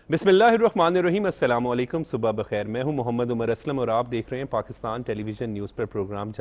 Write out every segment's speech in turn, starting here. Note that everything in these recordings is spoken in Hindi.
बिस्मिल्लाहिर्रहमानिर्रहीम, अस्सलाम वालेकुम, सुबह बखैर। मैं हूं मोहम्मद उमर असलम और आप देख रहे हैं पाकिस्तान टेलीविज़न न्यूज़ पर प्रोग्राम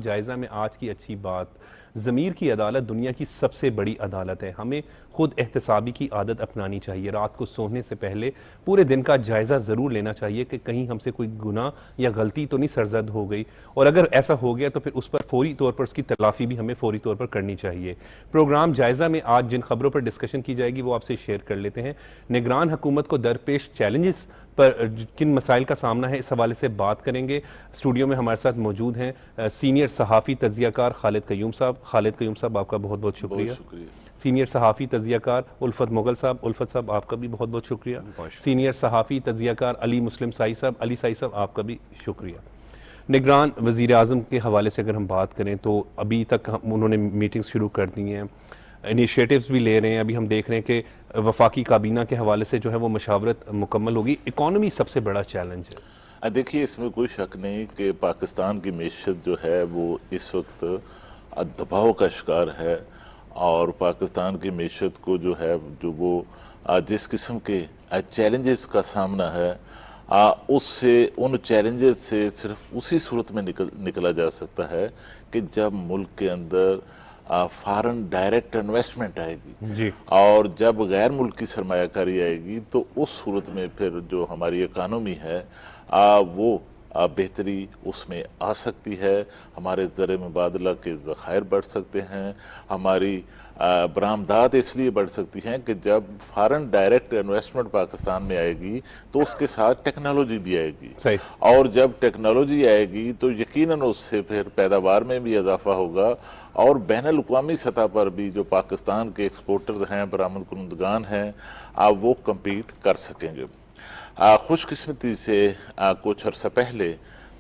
जायज़ा में आज की अच्छी बात। ज़मीर की अदालत दुनिया की सबसे बड़ी अदालत है। हमें खुद एहतसाबी की आदत अपनानी चाहिए। रात को सोने से पहले पूरे दिन का जायज़ा ज़रूर लेना चाहिए कि कहीं हमसे कोई गुनाह या गलती तो नहीं सरजद हो गई, और अगर ऐसा हो गया तो फिर उस पर फौरी तौर पर उसकी तलाफ़ी भी हमें फौरी तौर पर करनी चाहिए। प्रोग्राम जायज़ा में आज जिन खबरों पर डिस्कशन की जाएगी वो आपसे शेयर कर लेते हैं। निगरान हुकूमत को दरपेश चैलेंजेस पर किन मसाइल का सामना है, इस हवाले से बात करेंगे। स्टूडियो में हमारे साथ मौजूद हैं सीनियर सहाफ़ी तज़ियाकार खालिद क़य्यूम साहब। खालिद क़य्यूम साहब, आपका बहुत बहुत शुक्रिया। सीनियर सहाफ़ी तज़ियाकार उल्फत मुग़ल साहब। उल्फत साहब, आपका भी बहुत बहुत शुक्रिया। सीनियर सहाफ़ी तज़ियाकार अली मुस्लिम साई साहब। अली साई साहब, आपका भी शुक्रिया। निगरान वज़ीर आज़म के हवाले से अगर हम बात करें तो अभी तक उन्होंने मीटिंग्स शुरू कर दी हैं, इनिशिएटिव्स भी ले रहे हैं। अभी हम देख रहे हैं कि वफाकी काबीना के हवाले से जो है वो मशावरत मुकम्मल होगी। इकॉनमी सबसे बड़ा चैलेंज है। देखिए, इसमें कोई शक नहीं कि पाकिस्तान की मीशत जो है वो इस वक्त दबाव का शिकार है, और पाकिस्तान की मीशत को जो है जो वो जिस किस्म के चैलेंजेस का सामना है, उससे उन चैलेंजेस से सिर्फ उसी सूरत में निकला जा सकता है कि जब मुल्क के अंदर फॉरेन डायरेक्ट इन्वेस्टमेंट आएगी जी। और जब गैर मुल्की सरमायाकारी आएगी तो उस सूरत में फिर जो हमारी इकानमी है वो बेहतरी उसमें आ सकती है। हमारे ज़र मुबादला के ज़खायर बढ़ सकते हैं, हमारी बरामदात इसलिए बढ़ सकती हैं कि जब फॉरेन डायरेक्ट इन्वेस्टमेंट पाकिस्तान में आएगी तो उसके साथ टेक्नोलॉजी भी आएगी। सही। और जब टेक्नोलॉजी आएगी तो यकीनन उससे फिर पैदावार में भी इजाफा होगा, और बैनुल अक़वामी सतह पर भी जो पाकिस्तान के एक्सपोर्टर्स हैं, बरामद कुनंदगान हैं, वो कम्पीट कर सकेंगे। खुशकिस्मती से कुछ अर्सा पहले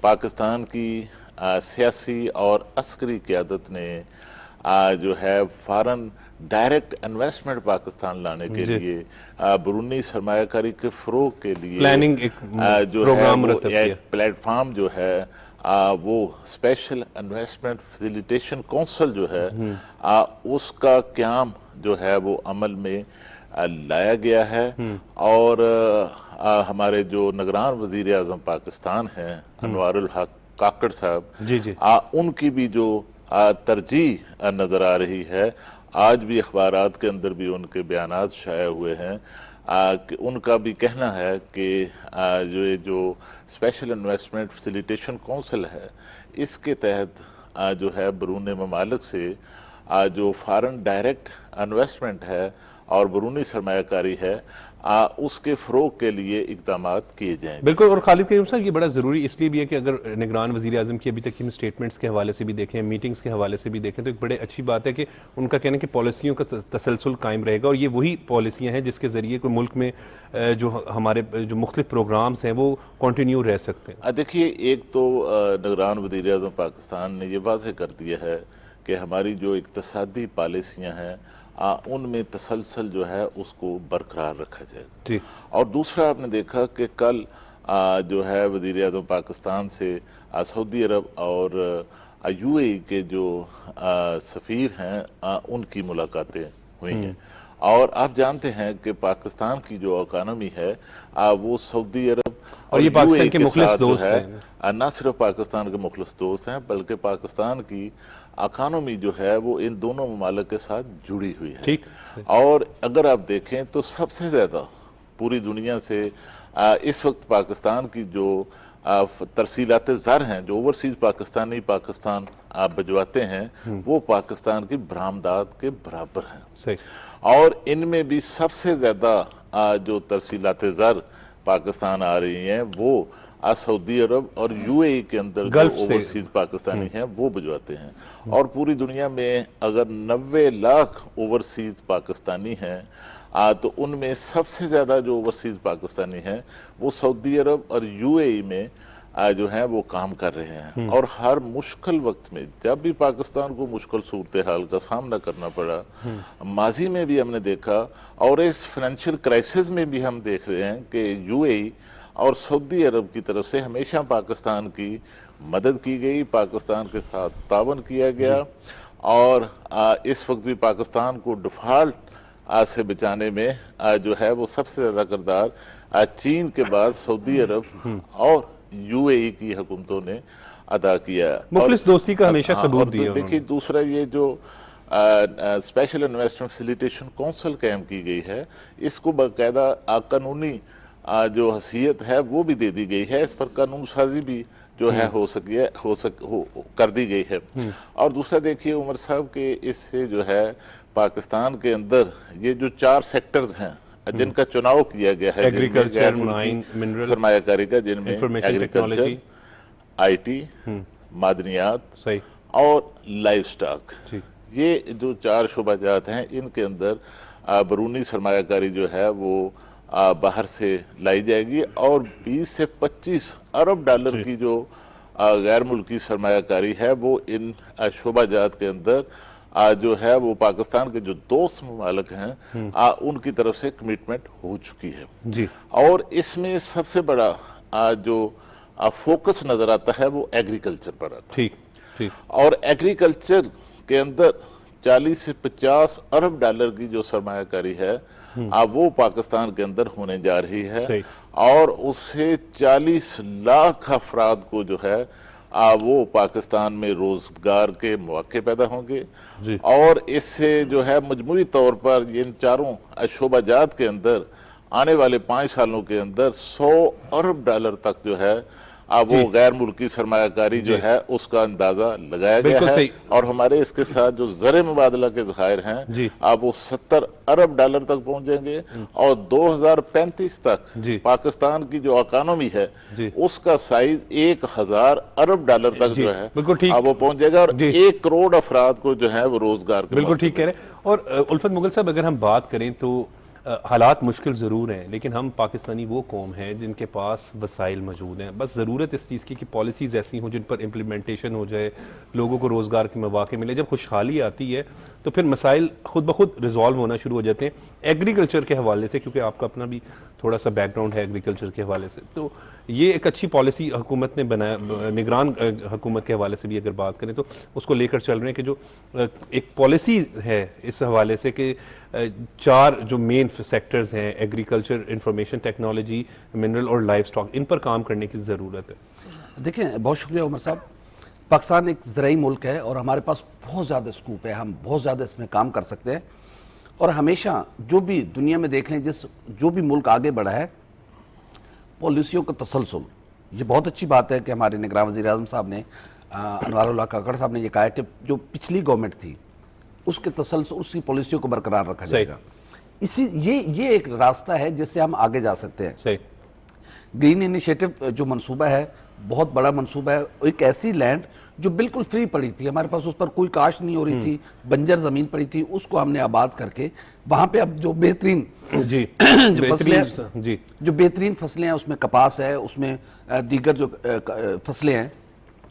पाकिस्तान की सियासी और अस्करी क़यादत ने जो है फॉरेन डायरेक्ट इन्वेस्टमेंट पाकिस्तान लाने के लिए बैरूनी सरमायाकारी के फ़रोग़ के लिए प्लानिंग जो है वो एक प्लेटफार्म जो है वो स्पेशल इन्वेस्टमेंट फैसिलिटेशन काउंसिल जो है उसका क़याम जो है वो अमल में लाया गया है। और हमारे जो निगरान वज़ीर आज़म पाकिस्तान हैं अनवारुल हक काकड़ साहब, जी जी, उनकी भी जो तरजीह नज़र आ रही है, आज भी अखबारात के अंदर भी उनके बयानात शाया हुए हैं कि उनका भी कहना है कि जो स्पेशल इन्वेस्टमेंट फैसिलिटेशन काउंसिल है, इसके तहत जो है बैरून ममालिक से जो फॉरेन डायरेक्ट इन्वेस्टमेंट है और बैरूनी सरमायाकारी है, उसके फ़रोग़ के लिए इक़दामात किए जाएंगे। बिल्कुल। और खालिद क़य्यूम साहब, ये बड़ा ज़रूरी इसलिए भी है कि अगर निगरान वज़ीर आज़म की अभी तक की हम स्टेटमेंट्स के हवाले से भी देखें, मीटिंग्स के हवाले से भी देखें, तो एक बड़े अच्छी बात है कि उनका कहना है कि पॉलिसियों का तसलसल कायम रहेगा, और ये वही पॉलिसियाँ हैं जिसके ज़रिए कोई मुल्क में जो हमारे जो मुख्तलिफ प्रोग्राम्स हैं वो कंटिन्यू रह सकते हैं। देखिए, एक तो निगरान वज़ीर आज़म पाकिस्तान ने यह वाज़ेह कर दिया है कि हमारी जो इक़्तिसादी पॉलिसियाँ हैं उनमें तसलसल जो है उसको बरकरार रखा जाएगा। और दूसरा, आपने देखा कि कल जो है वज़ीर आज़म पाकिस्तान से सऊदी अरब और UAE के जो सफ़ीर हैं उनकी मुलाकातें हुई हैं। और आप जानते हैं कि पाकिस्तान की जो इकानमी है वो सऊदी अरब और ये पाकिस्तान के मुखलिस दोस्त है, न सिर्फ पाकिस्तान के मुखलिस दोस्त हैं बल्कि पाकिस्तान की इकानमी जो है वो इन दोनों ममालिक के साथ जुड़ी हुई है। ठीक। और अगर आप देखें तो सबसे ज़्यादा पूरी दुनिया से इस वक्त पाकिस्तान की जो तरसीलात ज़र हैं, जो ओवरसीज़ पाकिस्तानी पाकिस्तान भिजवाते हैं, वो पाकिस्तान की बरामदात के बराबर हैं। सही। और इनमें भी सबसे ज़्यादा जो तरसीलात ज़र पाकिस्तान आ रही हैं वो सऊदी अरब और UAE के अंदर जो ओवरसीज पाकिस्तानी हैं वो भिजवाते हैं। और पूरी दुनिया में अगर 90 लाख ओवरसीज पाकिस्तानी हैं तो उनमें सबसे ज़्यादा जो ओवरसीज पाकिस्तानी हैं वो सऊदी अरब और UAE में जो हैं वो काम कर रहे हैं। और हर मुश्किल वक्त में जब भी पाकिस्तान को मुश्किल सूरत हाल का सामना करना पड़ा, माजी में भी हमने देखा और इस फाइनेंशियल क्राइसिस में भी हम देख रहे हैं कि UAE और सऊदी अरब की तरफ से हमेशा पाकिस्तान की मदद की गई, पाकिस्तान के साथ तावन किया गया। और इस वक्त भी पाकिस्तान को डिफ़ॉल्ट आज से बचाने में जो है वो सबसे ज्यादा किरदार चीन के बाद सऊदी अरब और यूएई की हुकूमतों ने अदा किया। मुखलिस दोस्ती का हमेशा सबूत दिया। देखिए दूसरा ये जो स्पेशल इन्वेस्टमेंट फैसिलिटेशन काउंसिल कायम की गई है, इसको बाकायदा कानूनी जो हैसियत है वो भी दे दी गई है, इस पर कानून साजी भी जो है कर दी गई है। और दूसरा देखिए उमर साहब के इससे जो है पाकिस्तान के अंदर ये जो 4 सेक्टर्स हैं जिनका चुनाव किया गया है, एग्रीकल्चर, माइन, मिनरल, सरमायाकारी का, जिनमें एग्रीकल्चर, आईटी, मादनियात सही और लाइफ स्टॉक, ये जो 4 शोबाजात हैं, इनके अंदर बरूनी सरमायाकारी जो है वो बाहर से लाई जाएगी और 20 से 25 अरब डॉलर की जो गैर मुल्की सरमायाकारी है वो इन शोबाजात के अंदर जो है वो पाकिस्तान के जो दोस्त ममालिक हैं उनकी तरफ से कमिटमेंट हो चुकी है जी। और इसमें सबसे बड़ा जो फोकस नजर आता है वो एग्रीकल्चर पर आता है। ठीक। और एग्रीकल्चर के अंदर 40 से 50 अरब डॉलर की जो सरमायाकारी है वो पाकिस्तान के अंदर होने जा रही है और उससे 40 लाख अफराद को जो है वो पाकिस्तान में रोजगार के मौके पैदा होंगे और इससे जो है मजमूई तौर पर इन 4 शोबाजात के अंदर आने वाले 5 सालों के अंदर 100 अरब डॉलर तक जो है वो गैर मुल्की सरमायाकारी जो है उसका अंदाजा लगाया गया है। और हमारे इसके साथ जो ज़र मुबादला के ज़खायर हैं अब वो 70 अरब डॉलर तक पहुंचेंगे और 2035 तक पाकिस्तान की जो इकोनॉमी है उसका साइज 1000 अरब डॉलर तक जो है वो पहुंच जाएगा और 1 करोड़ अफराद को जो है वो रोजगार। बिल्कुल ठीक कह रहे हैं। और उल्फत मुगल साहब, अगर हम बात करें तो हालात मुश्किल ज़रूर हैं, लेकिन हम पाकिस्तानी वो कौम है जिनके पास वसाइल मौजूद हैं। बस ज़रूरत इस चीज़ की कि पॉलिसीज़ ऐसी हों जिन पर इम्प्लीमेंटेशन हो जाए, लोगों को रोज़गार के मौके मिले। जब खुशहाली आती है तो फिर मसाइल खुद ब खुद रिजॉल्व होना शुरू हो जाते हैं। एग्रीकल्चर के हवाले से, क्योंकि आपका अपना भी थोड़ा सा बैकग्राउंड है एग्रीकल्चर के हवाले से, तो ये एक अच्छी पॉलिसी हुकूमत ने बनाया। निगरान हुकूमत के हवाले से भी अगर बात करें तो उसको लेकर चल रहे हैं कि जो एक पॉलिसी है इस हवाले से कि 4 जो मेन सेक्टर्स हैं, एग्रीकल्चर, इंफॉर्मेशन टेक्नोलॉजी, मिनरल और लाइफ स्टॉक, इन पर काम करने की ज़रूरत है। देखिए, बहुत शुक्रिया उमर साहब। पाकिस्तान एक ज़राई मुल्क है और हमारे पास बहुत ज़्यादा स्कूप है, हम बहुत ज़्यादा इसमें काम कर सकते हैं। और हमेशा जो भी दुनिया में देख लें, जो भी मुल्क आगे बढ़ा है, पॉलिसियों का तसलसल, ये बहुत अच्छी बात है कि हमारे निगरान वज़ीर आज़म साहब ने, अनवारुल्लाह काकड़ साहब ने ये कहा है कि जो पिछली गवर्नमेंट थी उसके तसलसल, उसकी पॉलिसियों को बरकरार रखा जाएगा। ये एक रास्ता है जिससे हम आगे जा सकते हैं। सही। ग्रीन इनिशिएटिव जो मंसूबा है बहुत बड़ा मंसूबा है। एक ऐसी लैंड जो बिल्कुल फ्री पड़ी थी, हमारे पास उस पर कोई काश नहीं हो रही थी, बंजर जमीन पड़ी थी, उसको हमने आबाद करके वहां पे अब जो बेहतरीन जो बेहतरीन फसलें हैं, उसमें कपास है, उसमें दीगर जो फसलें हैं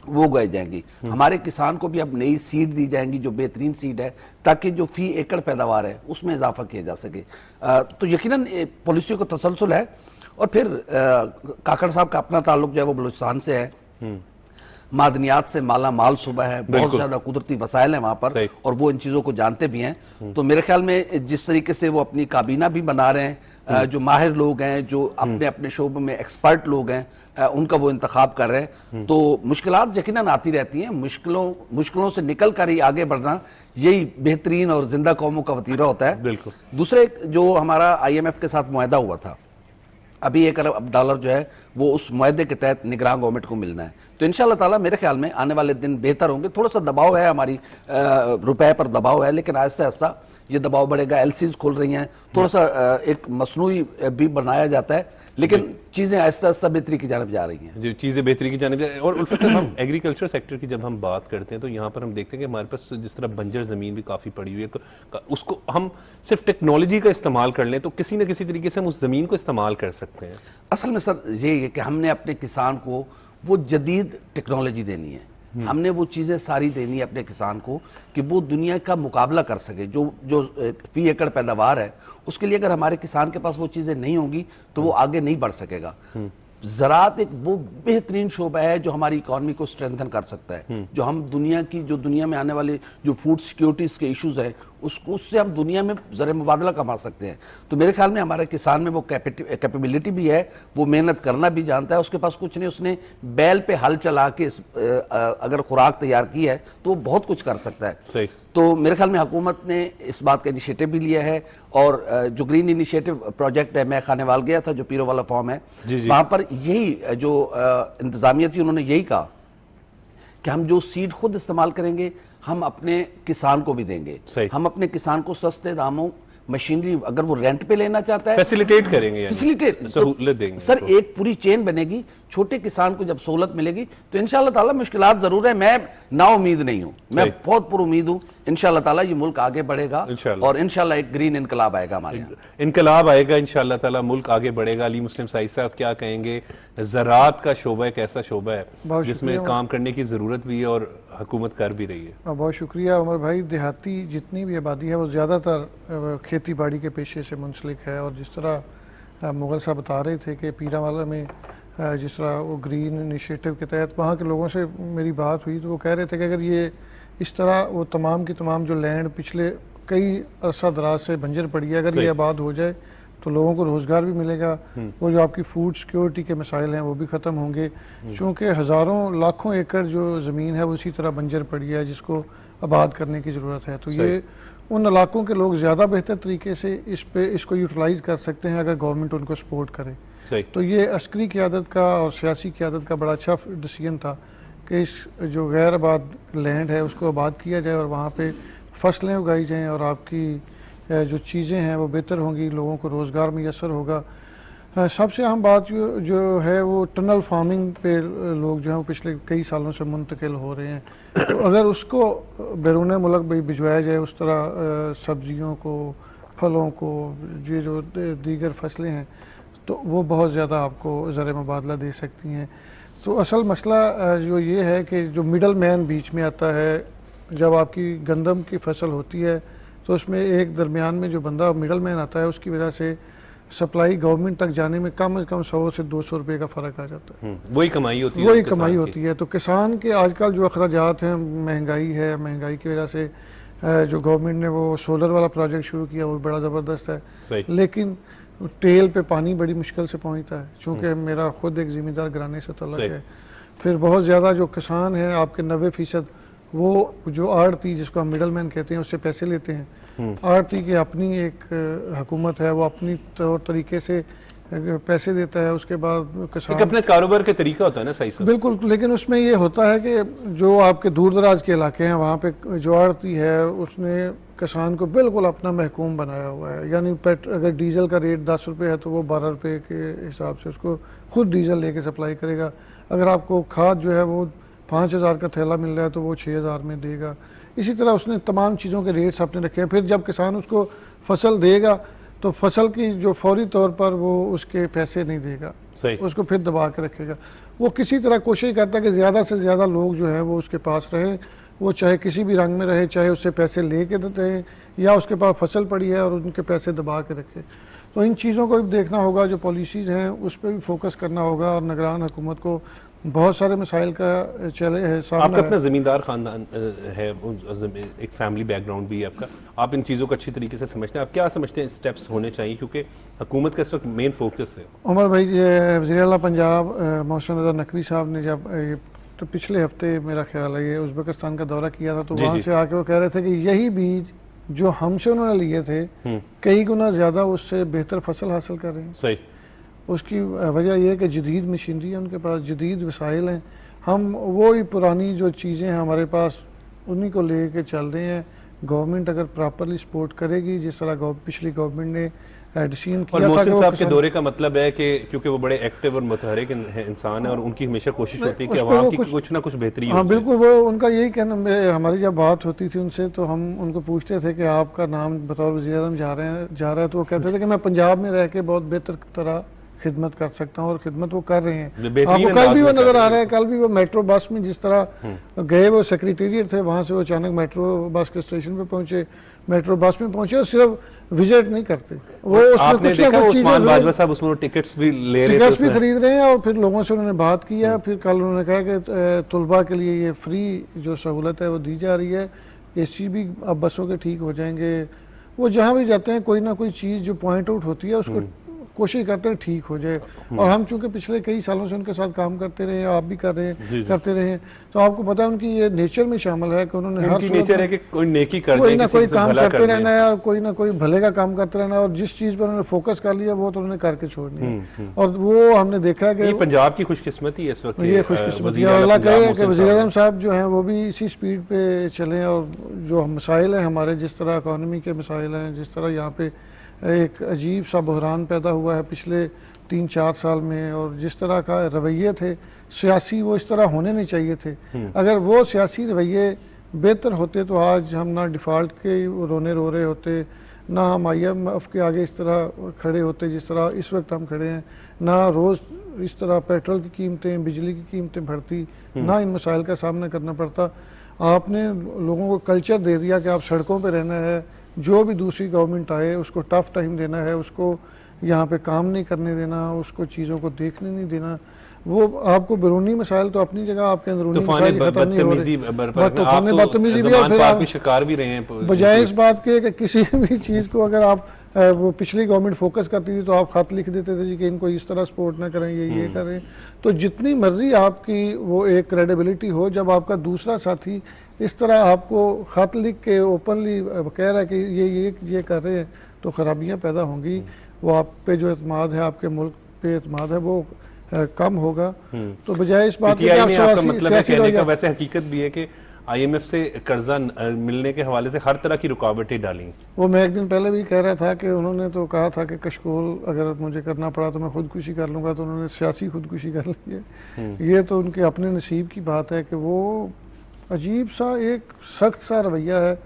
वो उगाई जाएंगी। हमारे किसान को भी अब नई सीड दी जाएंगी जो बेहतरीन सीड है, ताकि जो फी एकड़ पैदावार है उसमें इजाफा किया जा सके। तो यकीनन पॉलिसियों का तसलसल है। और फिर काकड़ साहब का अपना ताल्लुक जो है वो बलूचिस्तान से है, मादनियात से माला माल सूबा है, बहुत ज्यादा कुदरती वसाइल है वहां पर और वो इन चीजों को जानते भी हैं। तो मेरे ख्याल में जिस तरीके से वो अपनी काबीना भी बना रहे हैं, जो माहिर लोग हैं, जो अपने अपने शोबे में एक्सपर्ट लोग हैं, उनका वो इंतखाब कर रहे हैं। तो मुश्किलात यकीनन आती रहती हैं, मुश्किलों से निकल कर ही आगे बढ़ना यही बेहतरीन और जिंदा कौमों का वतीरा होता है। बिल्कुल। दूसरे जो हमारा IMF के साथ मुआहदा हुआ था, अभी 1 अरब डॉलर जो है वो उस मुआहदे के तहत निगरान गवर्नमेंट को मिलना है। तो इंशाल्लाह ताला मेरे ख्याल में आने वाले दिन बेहतर होंगे। थोड़ा सा दबाव है, हमारी रुपए पर दबाव है, लेकिन आहिस्ता आहिस्ता ये दबाव बढ़ेगा। LCs खुल रही हैं, थोड़ा सा एक मसनूई भी बनाया जाता है, लेकिन चीजें आहिस्ता आहिस्ता बेहतरी की जानब जा रही हैं। जो चीज़ें बेहतरी की जानब जा रही हैं। और उल्फत साहब, हम एग्रीकल्चर सेक्टर की जब हम बात करते हैं तो यहाँ पर हम देखते हैं कि हमारे पास जिस तरह बंजर ज़मीन भी काफ़ी पड़ी हुई है, उसको हम सिर्फ टेक्नोलॉजी का इस्तेमाल कर लें तो किसी न किसी तरीके से हम उस ज़मीन को इस्तेमाल कर सकते हैं। असल में सर ये है कि हमने अपने किसान को वो जदीद टेक्नोलॉजी देनी है, हमने वो चीज़ें सारी देनी है अपने किसान को कि वो दुनिया का मुकाबला कर सके। जो फी एकड़ पैदावार है उसके लिए अगर हमारे किसान के पास वो चीज़ें नहीं होंगी तो वो आगे नहीं बढ़ सकेगा। ज़राअत एक वो बेहतरीन शोबा है जो हमारी इकॉनमी को स्ट्रेंथन कर सकता है, जो हम दुनिया में आने वाले जो फूड सिक्योरिटीज़ के इश्यूज हैं उससे हम दुनिया में ज़र मुबादला कमा सकते हैं। तो मेरे ख्याल में हमारे किसान में वो कैपेबिलिटी भी है, वो मेहनत करना भी जानता है। उसके पास कुछ नहीं, उसने बैल पे हल चला के अगर खुराक तैयार की है तो वो बहुत कुछ कर सकता है। सही। तो मेरे ख्याल में हुकूमत ने इस बात का इनिशिएटिव भी लिया है, और जो ग्रीन इनिशिएटिव प्रोजेक्ट है, मैं खानेवाल गया था जो पीरो वाला फॉर्म है, वहां पर यही जो इंतजामिया थी उन्होंने यही कहा कि हम जो सीड खुद इस्तेमाल करेंगे हम अपने किसान को भी देंगे। हम अपने किसान को सस्ते दामों मशीनरी अगर वो रेंट पे लेना चाहता है फैसिलिटेट करेंगे, फैसिलिटेट सहूलत देंगे। सर एक पूरी चेन बनेगी, छोटे किसान को जब सहूलत मिलेगी तो इंशाल्लाह ताला मुश्किलात जरूर है, मैं ना उम्मीद नहीं हूं, मैं बहुत पुर उम्मीद हूं इंशाल्लाह ताला ये मुल्क आगे बढ़ेगा और इंशाल्लाह एक ग्रीन इनकलाब आएगा, हमारे यहाँ इनकलाब आएगा इंशाल्लाह ताला, मुल्क आगे बढ़ेगा। अली मुस्लिम साइद साहब क्या कहेंगे? ज़राअत का शोबा एक ऐसा शोबा है जिसमें काम करने की जरूरत भी है और हुकूमत कर भी रही है। बहुत शुक्रिया उमर भाई। देहाती जितनी भी आबादी है वो ज़्यादातर खेती बाड़ी के पेशे से मुंसलिक है, और जिस तरह मुगल साहब बता रहे थे कि पीरावाला में जिस तरह वो ग्रीन इनिशिएटिव के तहत वहाँ के लोगों से मेरी बात हुई तो वो कह रहे थे कि अगर ये इस तरह वो तमाम की तमाम जो लैंड पिछले कई अरसा दराज से बंजर पड़ी है, अगर ये आबाद हो जाए तो लोगों को रोज़गार भी मिलेगा, वो जो आपकी फूड सिक्योरिटी के मसाइल हैं वो भी ख़त्म होंगे, क्योंकि हज़ारों लाखों एकड़ जो ज़मीन है वो उसी तरह बंजर पड़ी है जिसको आबाद करने की ज़रूरत है। तो ये उन इलाकों के लोग ज़्यादा बेहतर तरीके से इसको यूटिलाइज़ कर सकते हैं अगर गवर्नमेंट उनको सपोर्ट करे। तो ये अस्करी क़यादत का और सियासी क़यादत का बड़ा अच्छा डिसीजन था कि इस जो गैर आबाद लैंड है उसको आबाद किया जाए और वहाँ पे फसलें उगाई जाएँ और आपकी जो चीज़ें हैं वो बेहतर होंगी, लोगों को रोज़गार मैसर होगा। सबसे अहम बात जो है वो टनल फार्मिंग पे लोग जो हैं वो पिछले कई सालों से मुंतकिल हो रहे हैं, तो अगर उसको बैरून मुल्क भी भिजवाया जाए उस तरह सब्जियों को, फलों को, ये जो दीगर फसलें हैं तो वो बहुत ज़्यादा आपको ज़र मुबादला दे सकती हैं। तो असल मसला जो ये है कि जो मिडल मैन बीच में आता है, जब आपकी गंदम की फसल होती है तो उसमें एक दरमियान में जो बंदा मिडल मैन आता है उसकी वजह से सप्लाई गवर्नमेंट तक जाने में कम से कम 100 से 200 रुपए का फ़र्क आ जाता है। वही कमाई होती है, वही कमाई होती है। तो किसान के आजकल जो अखराजात हैं, महंगाई है, महंगाई की वजह से जो गवर्नमेंट ने वो सोलर वाला प्रोजेक्ट शुरू किया वो बड़ा ज़बरदस्त है, लेकिन टेल पे पानी बड़ी मुश्किल से पहुँचता है, चूँकि मेरा खुद एक ज़मींदार घराने से तल्लुक़ है। फिर बहुत ज़्यादा जो किसान हैं आपके 90% वो जो आड़ती जिसको हम मिडल मैन कहते हैं उससे पैसे लेते हैं। आड़ती की अपनी एक हुकूमत है, वो अपनी तौर तरीके से पैसे देता है, उसके बाद किसान अपने कारोबार के तरीका होता है ना। सही से बिल्कुल, लेकिन उसमें ये होता है कि जो आपके दूर दराज के इलाके हैं वहाँ पे जो आड़ती है उसने किसान को बिल्कुल अपना महकूम बनाया हुआ है। यानी अगर डीजल का रेट 10 रुपये है तो वो 12 रुपये के हिसाब से उसको खुद डीजल लेके सप्लाई करेगा। अगर आपको खाद जो है वो 5000 का थैला मिल रहा है तो वो 6000 में देगा। इसी तरह उसने तमाम चीज़ों के रेट्स अपने रखे हैं। फिर जब किसान उसको फसल देगा तो फसल की जो फौरी तौर पर वो उसके पैसे नहीं देगा, उसको फिर दबा के रखेगा। वो किसी तरह कोशिश करता है कि ज़्यादा से ज़्यादा लोग जो हैं वो उसके पास रहें, वो चाहे किसी भी रंग में रहे, चाहे उससे पैसे ले के देते हैं या उसके पास फसल पड़ी है और उनके पैसे दबा के रखे। तो इन चीज़ों को भी देखना होगा, जो पॉलिसीज़ हैं उस पर भी फोकस करना होगा, और निगरान हुकूमत को बहुत सारे मसाइल का चले है सामना। आपका अपना ज़मींदार ख़ानदान है, एक फैमिली बैकग्राउंड भी है आपका, आप इन चीज़ों को अच्छी तरीके से समझते हैं। आप क्या समझते हैं स्टेप्स होने चाहिए, क्योंकि हुकूमत का इस वक्त मेन फोकस है? उमर भाई, ये वज़ीर आला पंजाब मोहसिन रज़ा नकवी साहब ने जब तो पिछले हफ्ते मेरा ख्याल है ये उज़्बेकिस्तान का दौरा किया था, तो वहाँ से आके वो कह रहे थे कि यही बीज जो हमसे उन्होंने लिए थे कई गुना ज़्यादा उससे बेहतर फसल हासिल कर रहे हैं। सही। उसकी वजह यह है कि जदीद मशीनरी है उनके पास, जदीद वसाइल हैं। हम वो ही पुरानी जो चीज़ें हैं हमारे पास उन्हीं को ले कर चल रहे हैं। गवर्नमेंट अगर प्रॉपरली सपोर्ट करेगी, जिस तरह पिछली गवर्नमेंट ने डिसीजन किया था। मोहसिन साहब के दौरे का मतलब है कि क्योंकि वो बड़े एक्टिव और मुतहरिक इंसान है और उनकी हमेशा कोशिश होती है कि अवाम की कुछ ना कुछ बेहतरी हो। हाँ बिल्कुल, वो उनका यही कहना। हमारी जब बात होती थी उनसे तो हम उनको पूछते थे कि आपका नाम बतौर वज़ीर आज़म जा रहा है, तो वो कहते थे कि मैं पंजाब में रह के बहुत बेहतर तरह खिदमत कर सकता हूँ, और खिदमत वो कर रहे हैं। आपको कल भी वो नजर आ रहा है, कल भी वो मेट्रो बस में जिस तरह गए, वो सेक्रेटेरिएट थे, वहाँ से वो अचानक मेट्रो बस के स्टेशन पे पहुंचे, मेट्रो बस में पहुंचे और सिर्फ विजिट नहीं करते, वो उसमें कुछ ना कुछ चीजें टिकट्स भी ले रहे थे, खरीद रहे हैं, और फिर लोगों से उन्होंने बात किया। फिर कल उन्होंने कहा कि तलबा के लिए ये फ्री जो सहूलत है वो दी जा रही है, एसी भी अब बसों के ठीक हो जाएंगे। वो जहाँ भी जाते हैं कोई ना कोई चीज़ जो पॉइंट आउट होती है उसको कोशिश करते हैं ठीक हो जाए। और हम चूंकि पिछले कई सालों से उनके साथ काम करते रहे, आप भी कर रहे हैं, करते रहे हैं, तो आपको पता है उनकी ये नेचर में शामिल है कि उन्होंने हर नेचर है कि कोई नेकी कर कोई ना कोई काम करते रहना है और कोई ना कोई भले का काम करते रहना है, और जिस चीज़ पर उन्होंने फोकस कर लिया वो तो उन्होंने करके छोड़नी है। और वो हमने देखा कि पंजाब की खुशकिस्मती है इस वक्त, ये खुशकिस्मती है। अल्लाह करे कि वज़ीर आज़म साहब जो हैं वो भी इसी स्पीड पे चलें, और जो मसाइल हैं हमारे, जिस तरह इकॉनमी के मसाइल हैं, जिस तरह यहाँ पे एक अजीब सा बहरान पैदा हुआ है पिछले 3-4 साल में, और जिस तरह का रवैये थे सियासी, वो इस तरह होने नहीं चाहिए थे। अगर वो सियासी रवैये बेहतर होते तो आज हम ना डिफ़ॉल्ट के रोने रो रहे होते, ना हम IMF के आगे इस तरह खड़े होते जिस तरह इस वक्त हम खड़े हैं, ना रोज़ इस तरह पेट्रोल की कीमतें, बिजली की कीमतें बढ़ती, ना इन मसाइल का सामना करना पड़ता। आपने लोगों को कल्चर दे दिया कि आप सड़कों पर रहना है, जो भी दूसरी गवर्नमेंट आए उसको टफ टाइम देना है, उसको यहाँ पे काम नहीं करने देना, उसको चीज़ों को देखने नहीं देना। वो आपको बैरूनी मसाइल तो अपनी जगह, आपके अंदरूनी मसाइल खत्म नहीं हो रहे, बदतमीजी भी, और फिर आप शिकार भी रहे हैं। बजाय इस बात के कि किसी भी चीज़ को अगर आप वो पिछली गवर्नमेंट फोकस करती थी तो आप खत लिख देते थे जी कि इनको इस तरह सपोर्ट ना करें, ये करें। तो जितनी मर्जी आपकी वो एक क्रेडिबिलिटी हो, जब आपका दूसरा साथी इस तरह आपको खत लिख के ओपनली कह रहा है कि ये कर रहे हैं, तो खराबियाँ पैदा होंगी। वो आप पे जो एतमाद है, आपके मुल्क पे एतमाद है, वो कम होगा। तो बजाय इस बात के मतलब वैसे हकीकत भी है कि IMF से कर्जा मिलने के हवाले से हर तरह की रुकावटें डाली। वो मैं एक दिन पहले भी कह रहा था कि उन्होंने तो कहा था कि कशकोल अगर मुझे करना पड़ा तो मैं खुदकुशी कर लूँगा, तो उन्होंने सियासी खुदकुशी कर ली है। ये तो उनके अपने नसीब की बात है कि वो अजीब सा एक सख्त सा रवैया है।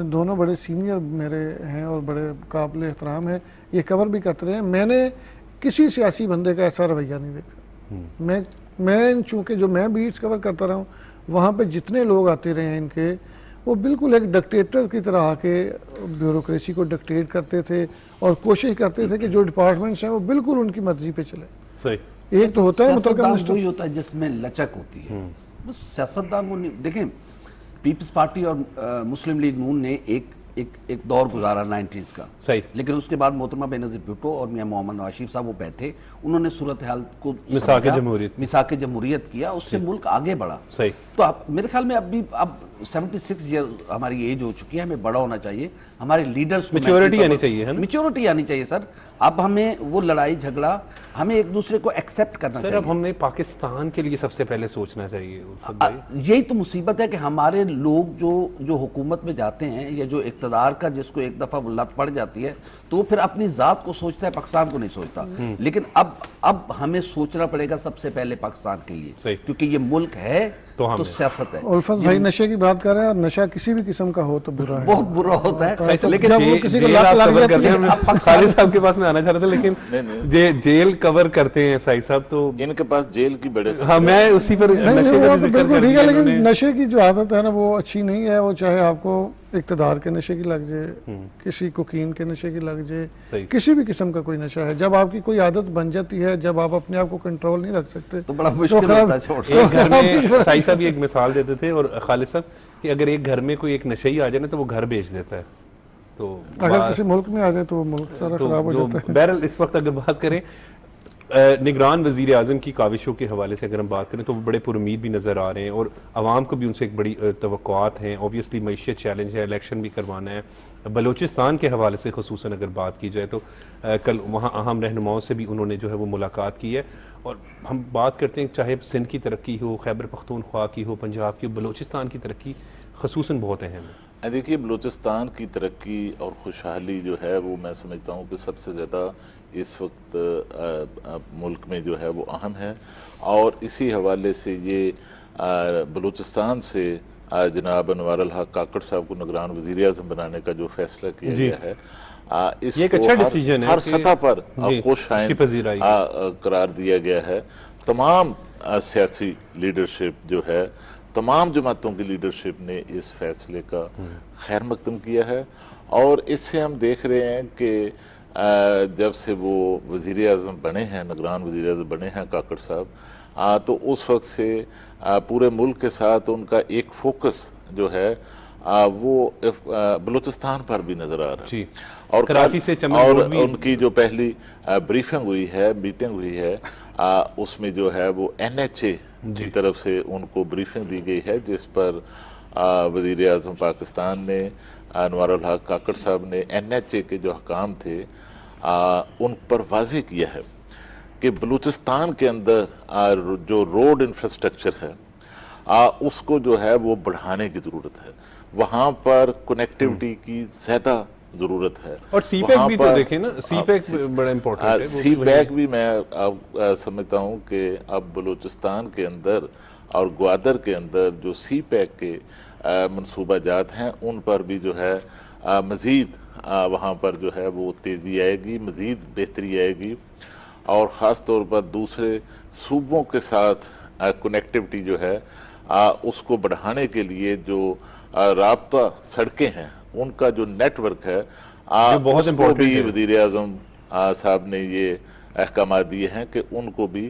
दोनों बड़े सीनियर मेरे हैं और बड़े काबिल एहतराम है, ये कवर भी करते रहे। मैंने किसी सियासी बंदे का ऐसा रवैया नहीं देखा। मैं चूँकि जो मैं बीट्स कवर करता रहा हूँ, वहाँ पे जितने लोग आते रहे हैं इनके, वो बिल्कुल एक डिक्टेटर की तरह आके ब्यूरोक्रेसी को डिक्टेट करते थे और कोशिश करते थे कि जो डिपार्टमेंट्स हैं वो बिल्कुल उनकी मर्जी पे चले। सही। एक तो होता है मतलब वही होता है जिसमें लचक होती है। बस सियासतदान वो देखें, पीपल्स पार्टी और मुस्लिम लीग नून ने एक दौर गुजारा 90s का, सही। लेकिन उसके बाद मोहतरमा बेनज़ीर भुट्टो और मियां मोहम्मद नवाज शरीफ साहब वो बैठे, उन्होंने सूरत हाल को मिसाक जमहूरियत किया, उससे मुल्क आगे बढ़ा। सही। तो आप मेरे ख्याल में अब 76 ईयर हमारी एज हो चुकी है, हमें बड़ा होना चाहिए, हमारे लीडर्स को मैच्योरिटी आनी चाहिए, है ना? मैच्योरिटी आनी चाहिए सर। अब हमें वो लड़ाई झगड़ा, हमें एक दूसरे को एक्सेप्ट करना चाहिए। अब हमें पाकिस्तान के लिए सबसे पहले सोचना चाहिए। यही तो मुसीबत है कि हमारे लोग जो हुकूमत में जाते हैं या जो इक़्तिदार का जिसको एक दफा वो लत पड़ जाती है तो फिर अपनी जात को सोचता है, पाकिस्तान को नहीं सोचता। लेकिन अब हमें सोचना पड़ेगा सबसे पहले पाकिस्तान के लिए, क्योंकि ये मुल्क है तो सियासत है। उल्फत भाई नशे की बात कर रहे हैं, और नशा किसी भी किस्म का हो तो बुरा है, बहुत बुरा होता है। लेकिन जब वो किसी को लत लग जाती है, खालिद साहब के पास में आना चाह रहा था, लेकिन जेल कवर करते हैं साई साहब, तो इनके पास जेल की बड़े, हाँ मैं उसी पर बिल्कुल ठीक है। लेकिन नशे की जो आदत है ना वो अच्छी नहीं है। वो चाहे आपको इक़्तिदार के नशे की लग जाए, किसी कोकीन के नशे की लग जाए, किसी भी किस्म का कोई नशा है, जब आपकी कोई आदत बन जाती है, जब आप अपने आप को कंट्रोल नहीं रख सकते तो बड़ा मुश्किल होता है छोड़ना। एक घर में साई साहब एक मिसाल देते थे और खालिद साहब कि अगर एक घर में कोई एक नशेई आ जाए ना तो वो घर बेच देता है। तो अगर किसी मुल्क में आ जाए तो वो मुल्क सारा खराब हो जाता है। बहरहाल इस वक्त अगर बात करें निगरान वज़ीर आज़म की काविशों के हवाले से अगर हम बात करें तो वो बड़े पुरुमीद भी नज़र आ रहे हैं और आवाम को भी उनसे एक बड़ी तवक्कुआत हैं। ऑब्वियसली मईशत चैलेंज है, इलेक्शन भी करवाना है। बलूचिस्तान के हवाले से ख़ुसूसन अगर बात की जाए तो कल वहाँ अहम रहनुमाओं से भी उन्होंने जो है वो मुलाकात की है। और हम बात करते हैं चाहे सिंध की तरक्की हो, खैबर पख्तूनख्वा की हो, पंजाब की हो, बलूचिस्तान की तरक्की ख़ुसूसन बहुत अहम है। देखिए, बलूचिस्तान की तरक्की और खुशहाली जो है वो मैं समझता हूँ कि सबसे ज़्यादा इस वक्त मुल्क में जो है वो अहम है। और इसी हवाले से ये बलूचिस्तान से जनाब अनवारुल हक काकड़ साहब को निगरान वज़ीर आज़म बनाने का जो फैसला किया गया है, इसको हर सतह पर खुशाइन करार दिया गया है। तमाम सियासी लीडरशिप जो है, तमाम जमातों की लीडरशिप ने इस फैसले का खैर मकदम किया है। और इससे हम देख रहे हैं कि जब से वो वज़ीर आज़म बने हैं, निगरान वज़ीर आज़म बने हैं काकड़ साहब, तो उस वक्त से पूरे मुल्क के साथ उनका एक फोकस जो है वो बलूचिस्तान पर भी नजर आ रहा है। जी। और कराची से चमन और रोड भी- उनकी जो पहली ब्रीफिंग हुई है, मीटिंग हुई है, उसमें जो है वो NHA की तरफ से उनको ब्रीफिंग दी गई है, जिस पर वजीर आजम पाकिस्तान ने अनवारुल हक काकड़ साहब ने NHA के जो हकाम थे उन पर वाजे किया है कि बलूचिस्तान के अंदर जो रोड इंफ्रास्ट्रक्चर है उसको जो है वो बढ़ाने की ज़रूरत है। वहाँ पर कनेक्टिविटी की ज़्यादा ज़रूरत है। और सीपैक भी तो देखें ना, सीपैक बड़ा इम्पोर्टेंट है। सीपैक भी मैं अब समझता हूँ कि अब बलूचिस्तान के अंदर और ग्वादर के अंदर जो सीपैक के मनसूबा जात हैं उन पर भी जो है मज़ीद वहाँ पर जो है वो तेज़ी आएगी, मज़ीद बेहतरी आएगी। और ख़ास तौर पर दूसरे सूबों के साथ कनेक्टिविटी जो है उसको बढ़ाने के लिए जो राब्ता सड़कें हैं उनका जो नेटवर्क है बहुत उसको इम्पोर्टेंट भी है। वज़ीर आज़म साहब ने ये अहकाम दिए हैं कि उनको भी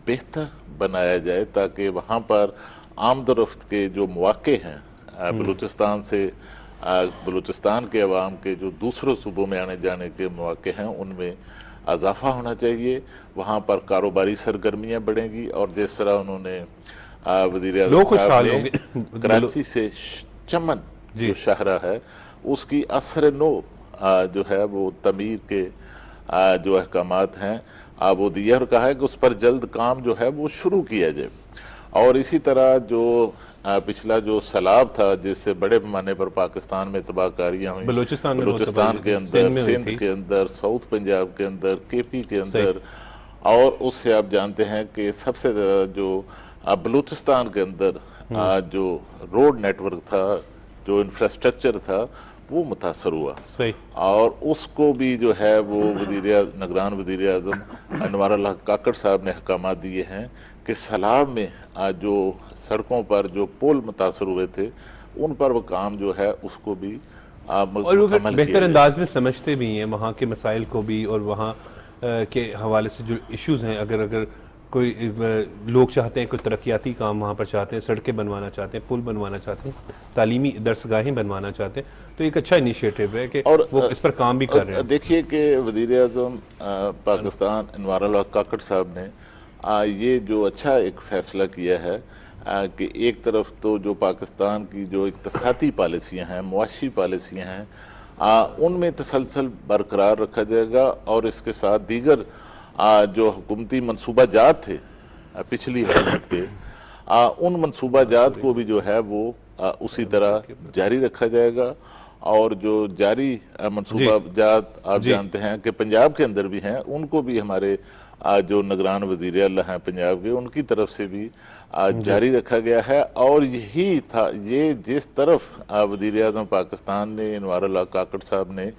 बेहतर बनाया जाए, ताकि वहाँ पर आमदोरफ्त के जो मौके हैं बलूचिस्तान से बलूचिस्तान के अवाम के जो दूसरों सूबों में आने जाने के मौके हैं उनमें इजाफा होना चाहिए। वहाँ पर कारोबारी सरगर्मियाँ बढ़ेंगी और जिस तरह उन्होंने वज़ीर आज़म लोग साहब खुशहाल ने होंगे। कराची से चमन जो शहरा है उसकी असर नो जो है वो तमीर के जो अहकामात हैं वो दिया और कहा है कि उस पर जल्द काम जो है वो शुरू किया जाए। और इसी तरह जो पिछला जो सैलाब था जिससे बड़े पैमाने पर पाकिस्तान में तबाहकारियां हुई, बलूचिस्तान के अंदर, सिंध के अंदर, साउथ पंजाब के अंदर, KP के अंदर, और उससे आप जानते हैं कि सबसे ज़्यादा जो बलूचिस्तान के अंदर जो रोड नेटवर्क था, जो इंफ्रास्ट्रक्चर था, वो मुतासर हुआ। सही। और उसको भी जो है वो निगरान वज़ीर आज़म अनवारुल हक काकड़ साहब ने अहकाम दिए हैं कि सैलाब में जो सड़कों पर जो पुल मुतासर हुए थे उन पर वो काम जो है उसको भी और वो बेहतर अंदाज में समझते भी हैं वहाँ के मसाइल को भी, और वहाँ के हवाले से जो इश्यूज हैं, अगर कोई लोग चाहते हैं कोई तरक्याती काम वहाँ पर चाहते हैं, सड़कें बनवाना चाहते हैं, पुल बनवाना चाहते हैं, तालीमी दरसगाहें बनवाना चाहते हैं, तो एक अच्छा इनिशिएटिव है कि और वो इस पर काम भी कर रहे हैं। देखिए कि वज़ीर आज़म पाकिस्तान अनवारुल हक काकड़ साहब ने ये जो अच्छा एक फ़ैसला किया है कि एक तरफ तो जो पाकिस्तान की जो इक़्तिसादी पॉलिसियाँ हैं, मुआशी पॉलिसियाँ हैं, उनमें तसलसल बरकरार रखा जाएगा, और इसके साथ दीगर जो हुकूमती मनसूबा जात थे पिछली हुकूमत के, उन मनसूबा जात को भी जो है वो उसी तरह जारी रखा जाएगा। और जो जारी मनसूबा जात आप जानते हैं कि पंजाब के अंदर भी हैं, उनको भी हमारे जो निगरान वज़ीर आला हैं पंजाब के, उनकी तरफ से भी जारी रखा गया है। और यही था, ये जिस तरफ वज़ीर आज़म पाकिस्तान ने अनवारुल हक काकड़ साहब ने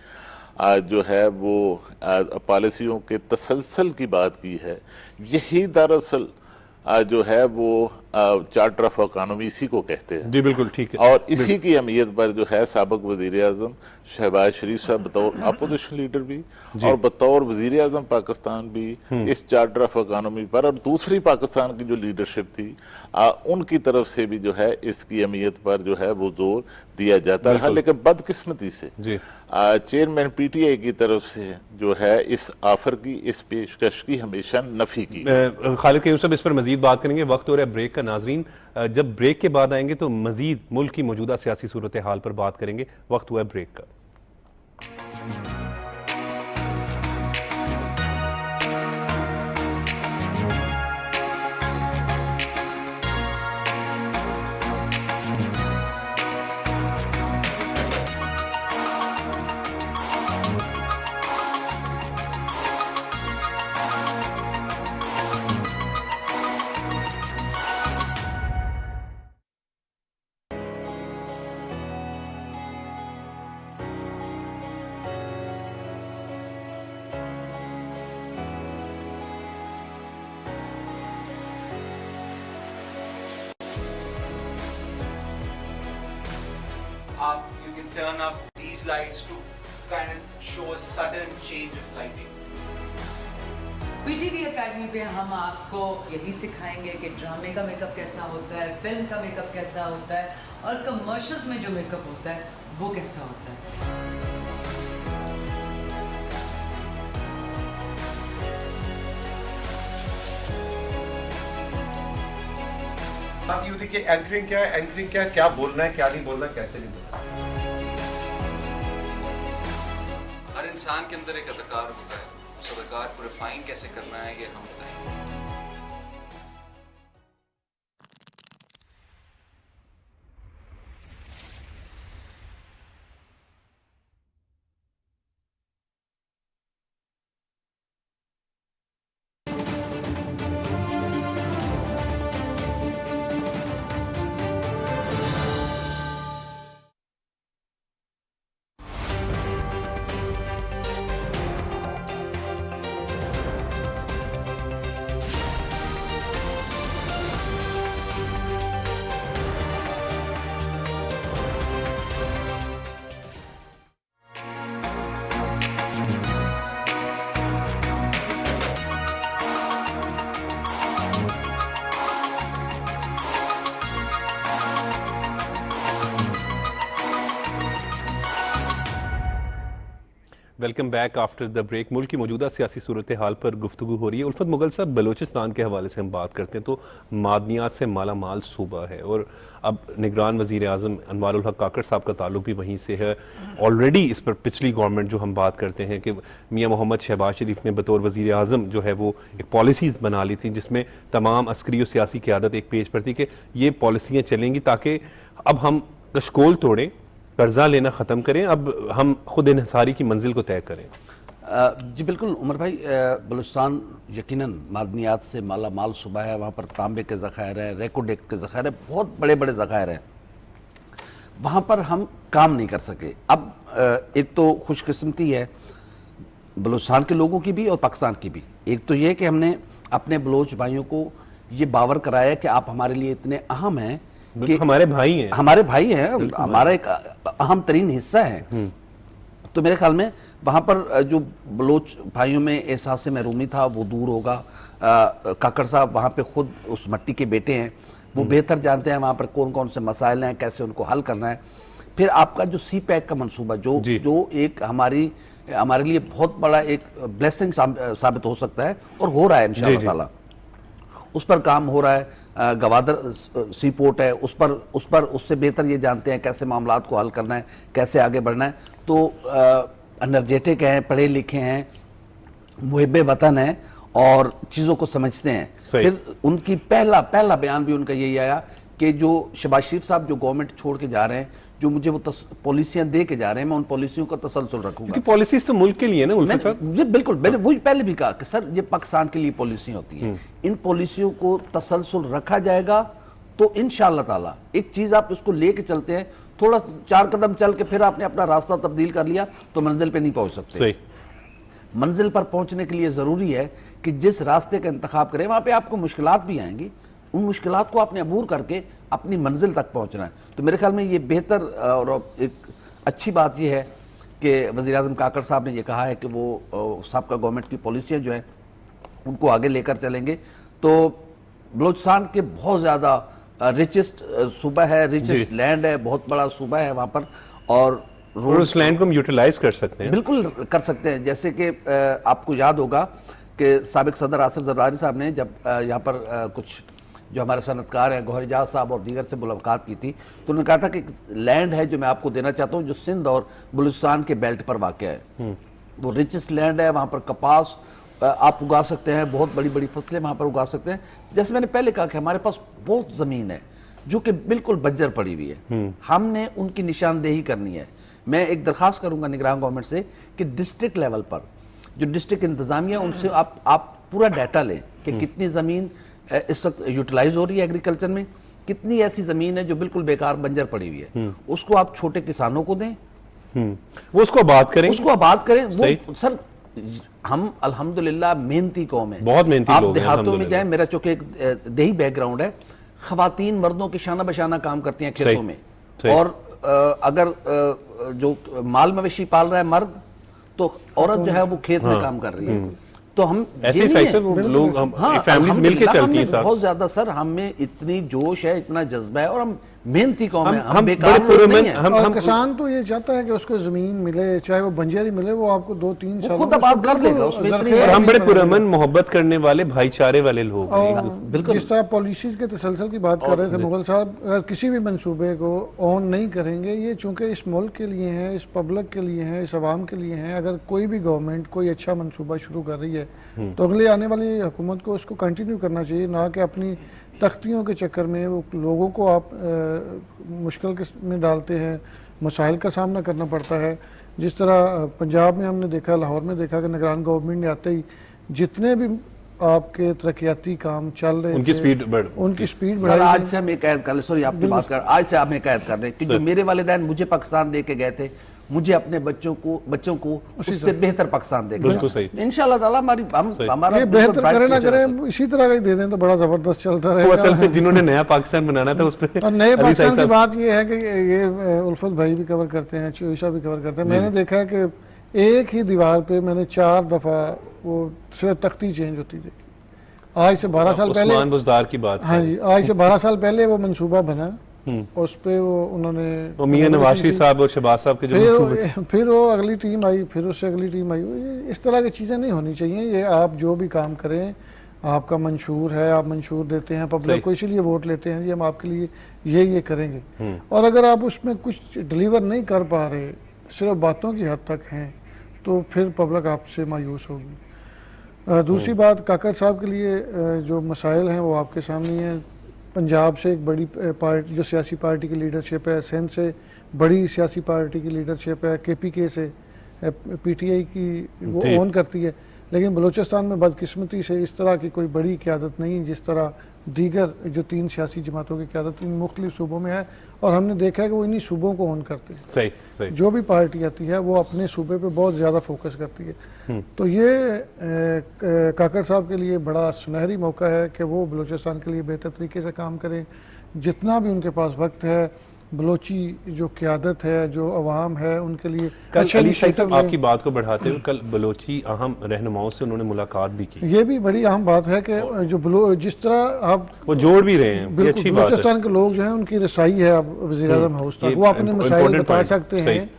जो है वो पॉलिसियों के तसलसल की बात की है, यही दरअसल जो है वो चार्टर ऑफ इकोनॉमी इसी को कहते हैं। जी बिल्कुल ठीक है। और इसी की अहमियत पर जो है साबिक वज़ीर आज़म शहबाज शरीफ साहब बतौर अपोजिशन लीडर भी और बतौर वज़ीर आज़म पाकिस्तान भी इस चार्टर ऑफ इकोनॉमी पर, और दूसरी पाकिस्तान की जो लीडरशिप थी उनकी तरफ से भी जो है इसकी अहमियत पर जो है वो जोर दिया जाता रहा। लेकिन बदकिस्मती से चेयरमैन PTI की तरफ से जो है इस ऑफर की, इस पेशकश की हमेशा नफी की। खालिद कयूम साहब इस पर मजीद बात करेंगे, वक्त हो रहा है ब्रेक का। नाजरीन, जब ब्रेक के बाद आएंगे तो मजीद मुल्क की मौजूदा सियासी सूरत हाल पर बात करेंगे। वक्त हुआ है ब्रेक का। You can turn up these lights to kind of show a sudden change of lighting. PTV academy पे हम आपको यही सिखाएंगे कि ड्रामे का मेकअप कैसा होता है, फिल्म का मेकअप कैसा होता है और कमर्शियल्स में जो मेकअप होता है वो कैसा होता है। बात ये होती है कि एंकरिंग क्या है, एंकरिंग क्या है, क्या बोलना है, क्या नहीं बोलना है, कैसे नहीं बोलना। हर इंसान के अंदर एक अदाकार होता है, उस अदाकार को रिफाइन कैसे करना है ये हम बताएंगे। Welcome back after the break. मुल्क की मौजूदा सियासी सूरत हाल पर गुफ्तगू हो रही है। उल्फत मुगल साहब, बलोचिस्तान के हवाले से हम बात करते हैं तो मादनियात से माला माल सूबा है और अब निगरान वज़ीर आज़म अनवारुल हक काकड़ साहब का ताल्लुक भी वहीं से है। ऑलरेडी इस पर पिछली गवर्नमेंट जो हम बात करते हैं कि मियाँ मोहम्मद शहबाज शरीफ ने बतौर वज़ीर आज़म जो है वो एक पॉलिसीज़ बना ली थी जिसमें तमाम अस्करी और सियासी क़यादत एक पेज पर थी कि ये पॉलिसियाँ चलेंगी ताकि अब हम कशकोल तोड़ें, कर्जा लेना ख़त्म करें, अब हम खुद इन्हिसारी की मंजिल को तय करें। जी बिल्कुल उमर भाई, बलूचिस्तान यकीनन मादनियात से माला माल सूबा है। वहाँ पर तांबे के ज़खायर है, रेकोडेक के ज़खायर है, बहुत बड़े बड़े ज़खायर हैं। वहाँ पर हम काम नहीं कर सके। अब एक तो खुशकिस्मती है बलूचिस्तान के लोगों की भी और पाकिस्तान की भी। एक तो ये कि हमने अपने बलोच भाइयों को ये बावर कराया कि आप हमारे लिए इतने अहम हैं कि हमारे भाई हैं, हमारे भाई हैं, हमारा एक अहम तरीन हिस्सा है। तो मेरे ख्याल में वहाँ पर जो बलोच भाइयों में एहसास महरूमी था वो दूर होगा। काकड़ साहब वहाँ पे खुद उस मट्टी के बेटे हैं, वो बेहतर जानते हैं वहाँ पर कौन कौन से मसाइल हैं, कैसे उनको हल करना है। फिर आपका जो सी पैक का मनसूबा जो एक हमारे लिए बहुत बड़ा एक ब्लेसिंग साबित हो सकता है और हो रहा है इंशाअल्लाह ताला, उस पर काम हो रहा है। गवादर सी पोर्ट है, उस पर उससे बेहतर ये जानते हैं कैसे मामलात को हल करना है, कैसे आगे बढ़ना है। तो एनर्जेटिक हैं, पढ़े लिखे हैं, मुहिब्बे वतन हैं और चीज़ों को समझते हैं। फिर उनकी पहला बयान भी उनका यही आया कि जो शहबाज शरीफ साहब जो गवर्नमेंट छोड़ के जा रहे हैं, जो मुझे वो पॉलिसियां दे के जा रहे हैं, मैं उन पॉलिसियों का तसलसल रखूंगा। क्योंकि पॉलिसीज तो मुल्क के लिए ना उल्फत साहब। जी बिल्कुल, मैंने वही पहले भी कहा कि सर ये पाकिस्तान के लिए पॉलिसी होती है, इन पॉलिसियों को तसलसल रखा जाएगा तो इंशाअल्लाह ताला एक चीज आप इसको लेके चलते हैं, थोड़ा 4 कदम चल के फिर आपने अपना रास्ता तब्दील कर लिया तो मंजिल पे नहीं पहुंच सकते। सही। मंजिल पर पहुंचने के लिए जरूरी है कि जिस रास्ते का इंतखाब करें वहां पे आपको मुश्किलात भी आएंगी, उन मुश्किलात को आपने अबूर करके अपनी मंजिल तक पहुंचना है। तो मेरे ख्याल में ये बेहतर और एक अच्छी बात यह है कि वज़ीर आज़म काकड़ साहब ने ये कहा है कि वो साबका गवर्नमेंट की पॉलिसियाँ जो हैं उनको आगे लेकर चलेंगे। तो बलूचिस्तान के बहुत ज़्यादा रिचेस्ट सूबा है, रिचेस्ट लैंड है, बहुत बड़ा सूबा है वहाँ पर और उस लैंड को हम यूटिलाइज कर सकते हैं। बिल्कुल कर सकते हैं। जैसे कि आपको याद होगा कि साबिक सदर आसिफ जरदारी साहब ने जब यहाँ पर कुछ जो हमारे सनतकार हैं गौहर एजाज साहब और दीगर से मुलाकात की थी तो उन्होंने कहा था कि लैंड है जो मैं आपको देना चाहता हूँ जो सिंध और बलूचिस्तान के बेल्ट पर वाक़ है। वो रिचेस्ट लैंड है, वहाँ पर कपास आप उगा सकते हैं, बहुत बड़ी बड़ी फसलें वहाँ पर उगा सकते हैं। जैसे मैंने पहले कहा कि हमारे पास बहुत ज़मीन है जो कि बिल्कुल बंजर पड़ी हुई है, हमने उनकी निशानदेही करनी है। मैं एक दरख्वास्त करूँगा निगरान गवर्नमेंट से कि डिस्ट्रिक्ट लेवल पर जो डिस्ट्रिक्ट इंतजामिया उनसे आप पूरा डाटा लें कि कितनी ज़मीन इस वक्त यूटिलाइज हो रही है एग्रीकल्चर में, कितनी ऐसी जमीन है जो बिल्कुल बेकार बंजर पड़ी हुई है, उसको आप छोटे किसानों को दें, वो उसको आबाद करें, वो सर हम अल्हम्दुलिल्लाह मेहनती कौम है, बहुत मेहनती आप लोग हैं। देहातों में जाए, मेरा चूंकि एक देही बैकग्राउंड है, खवातीन मर्दों के शाना बशाना काम करती हैं खेतों में, और अगर जो माल मवेशी पाल रहा है मर्द तो औरत जो है वो खेत में काम कर रही है। तो हम ऐसे ये ही नहीं सही है। सर लोग हम फैमिलीज अल्हम्दुलिल्लाह मिलके चलती हमने हैं साथ। बहुत ज्यादा सर, हमें इतनी जोश है, इतना जज्बा है, और हम मेहनती कौम है, हम बेकार बड़े लोग नहीं पुरअमन हैं। और हम किसान तो ये चाहता है कि उसको जमीन मिले, चाहे वो बंजरी मिले, वो आपको 2-3 साल खुद आबाद कर लेगा, उसमें इतनी है। और हम बड़े पुरअमन मोहब्बत करने वाले भाईचारे वाले लोग हैं। और बिल्कुल। जिस तरह पॉलिसीज के तसलसल की बात कर रहे थे मुगल साहब, अगर किसी भी मंसूबे को ऑन नहीं करेंगे, ये चूंकि इस मुल्क के लिए हैं, इस पब्लिक के लिए हैं, इस आवाम के लिए हैं, अगर कोई भी गवर्नमेंट कोई अच्छा मंसूबा शुरू कर रही है तो अगले आने वाली हुकूमत को उसको कंटिन्यू करना चाहिए, ना कि अपनी तख्तियों के चक्कर में वो लोगों को आप मुश्किल में डालते हैं, मसाइल का सामना करना पड़ता है। जिस तरह पंजाब में हमने देखा, लाहौर में देखा कि निगरान गवर्नमेंट ने आते ही जितने भी आपके तरक्याती काम चल रहे उनकी थे, स्पीड बढ़ उनकी स्पीड सर बढ़ाई आज गई। से हम एक ऐड कर ले, सॉरी आपकी बात कर, आज से हम एक ऐड कर रहे हैं कि जो मेरे वालिदैन मुझे पाकिस्तान दे के गए थे, मुझे अपने बच्चों को उससे बेहतर पाकिस्तान देगा। बिल्कुल सही। इंशाल्लाह ताला हमारा ये बिल्कुल बेहतर bright करे ना future है करे, सर। इसी तरह का ही दे दें तो बड़ा जबरदस्त चलता वो रहेगा। असल में जिन्होंने नया पाकिस्तान बनाना था उस पे और नए अली पाकिस्तान साहब की बात ये है कि ये उल्फत भाई भी कवर करते हैं, चोईसा भी कवर करते हैं। मैंने देखा है कि एक ही दीवार पे मैंने 4 दफा वो सिर्फ तख्ती चेंज होती थी। आज से 12 साल पहले, उस्मान बुज़दार की बात हाँ जी, आज से 12 साल पहले वो मंसूबा बना, उस पे वो उन्होंने वो मियां नवाज शरीफ साहब और शहबाज साहब के जो मंसूबे- फिर वो अगली टीम आई, फिर उससे अगली टीम आई। इस तरह की चीज़ें नहीं होनी चाहिए। ये आप जो भी काम करें, आपका मंशूर है, आप मंशूर देते हैं पब्लिक को, इसीलिए वोट लेते हैं जी हम आपके लिए ये करेंगे। और अगर आप उसमें कुछ डिलीवर नहीं कर पा रहे, सिर्फ बातों की हद तक हैं, तो फिर पब्लिक आपसे मायूस होगी। दूसरी बात, काकड़ साहब के लिए जो मसाइल हैं वो आपके सामने हैं। पंजाब से एक बड़ी पार्टी, जो सियासी पार्टी की लीडरशिप है, सिंध से बड़ी सियासी पार्टी की लीडरशिप है, KPK से PTI की वो ऑन करती है, लेकिन बलूचिस्तान में बदकिस्मती से इस तरह की कोई बड़ी क़यादत नहीं जिस तरह दीगर जो 3 सियासी जमातों की क़यादत इन मुख्तलिफ सूबों में है। और हमने देखा है कि वो इन्हीं सूबों को ऑन करते हैं। सही सही। जो भी पार्टी आती है वो अपने सूबे पे बहुत ज़्यादा फोकस करती है। तो ये काकड़ साहब के लिए बड़ा सुनहरी मौका है कि वो बलूचिस्तान के लिए बेहतर तरीके से काम करें। जितना भी उनके पास वक्त है, बलोची जो क़यादत है, जो अवाम है, उनके लिए कल अच्छे अली शाह साहब initiative लें। आपकी बात को बढ़ाते हुए कल बलोची अहम रहनुमाओं से उन्होंने मुलाकात भी की, ये भी बड़ी अहम बात है कि जो जिस तरह आप वो जोड़ भी रहे हैं, ये बिल्कुल अच्छी बात है। बलूचिस्तान के लोग जो हैं उनकी रसाई है अब वज़ीर आज़म हाउस तक, ये वो अपने मसाइल important बता point, सकते सही। हैं,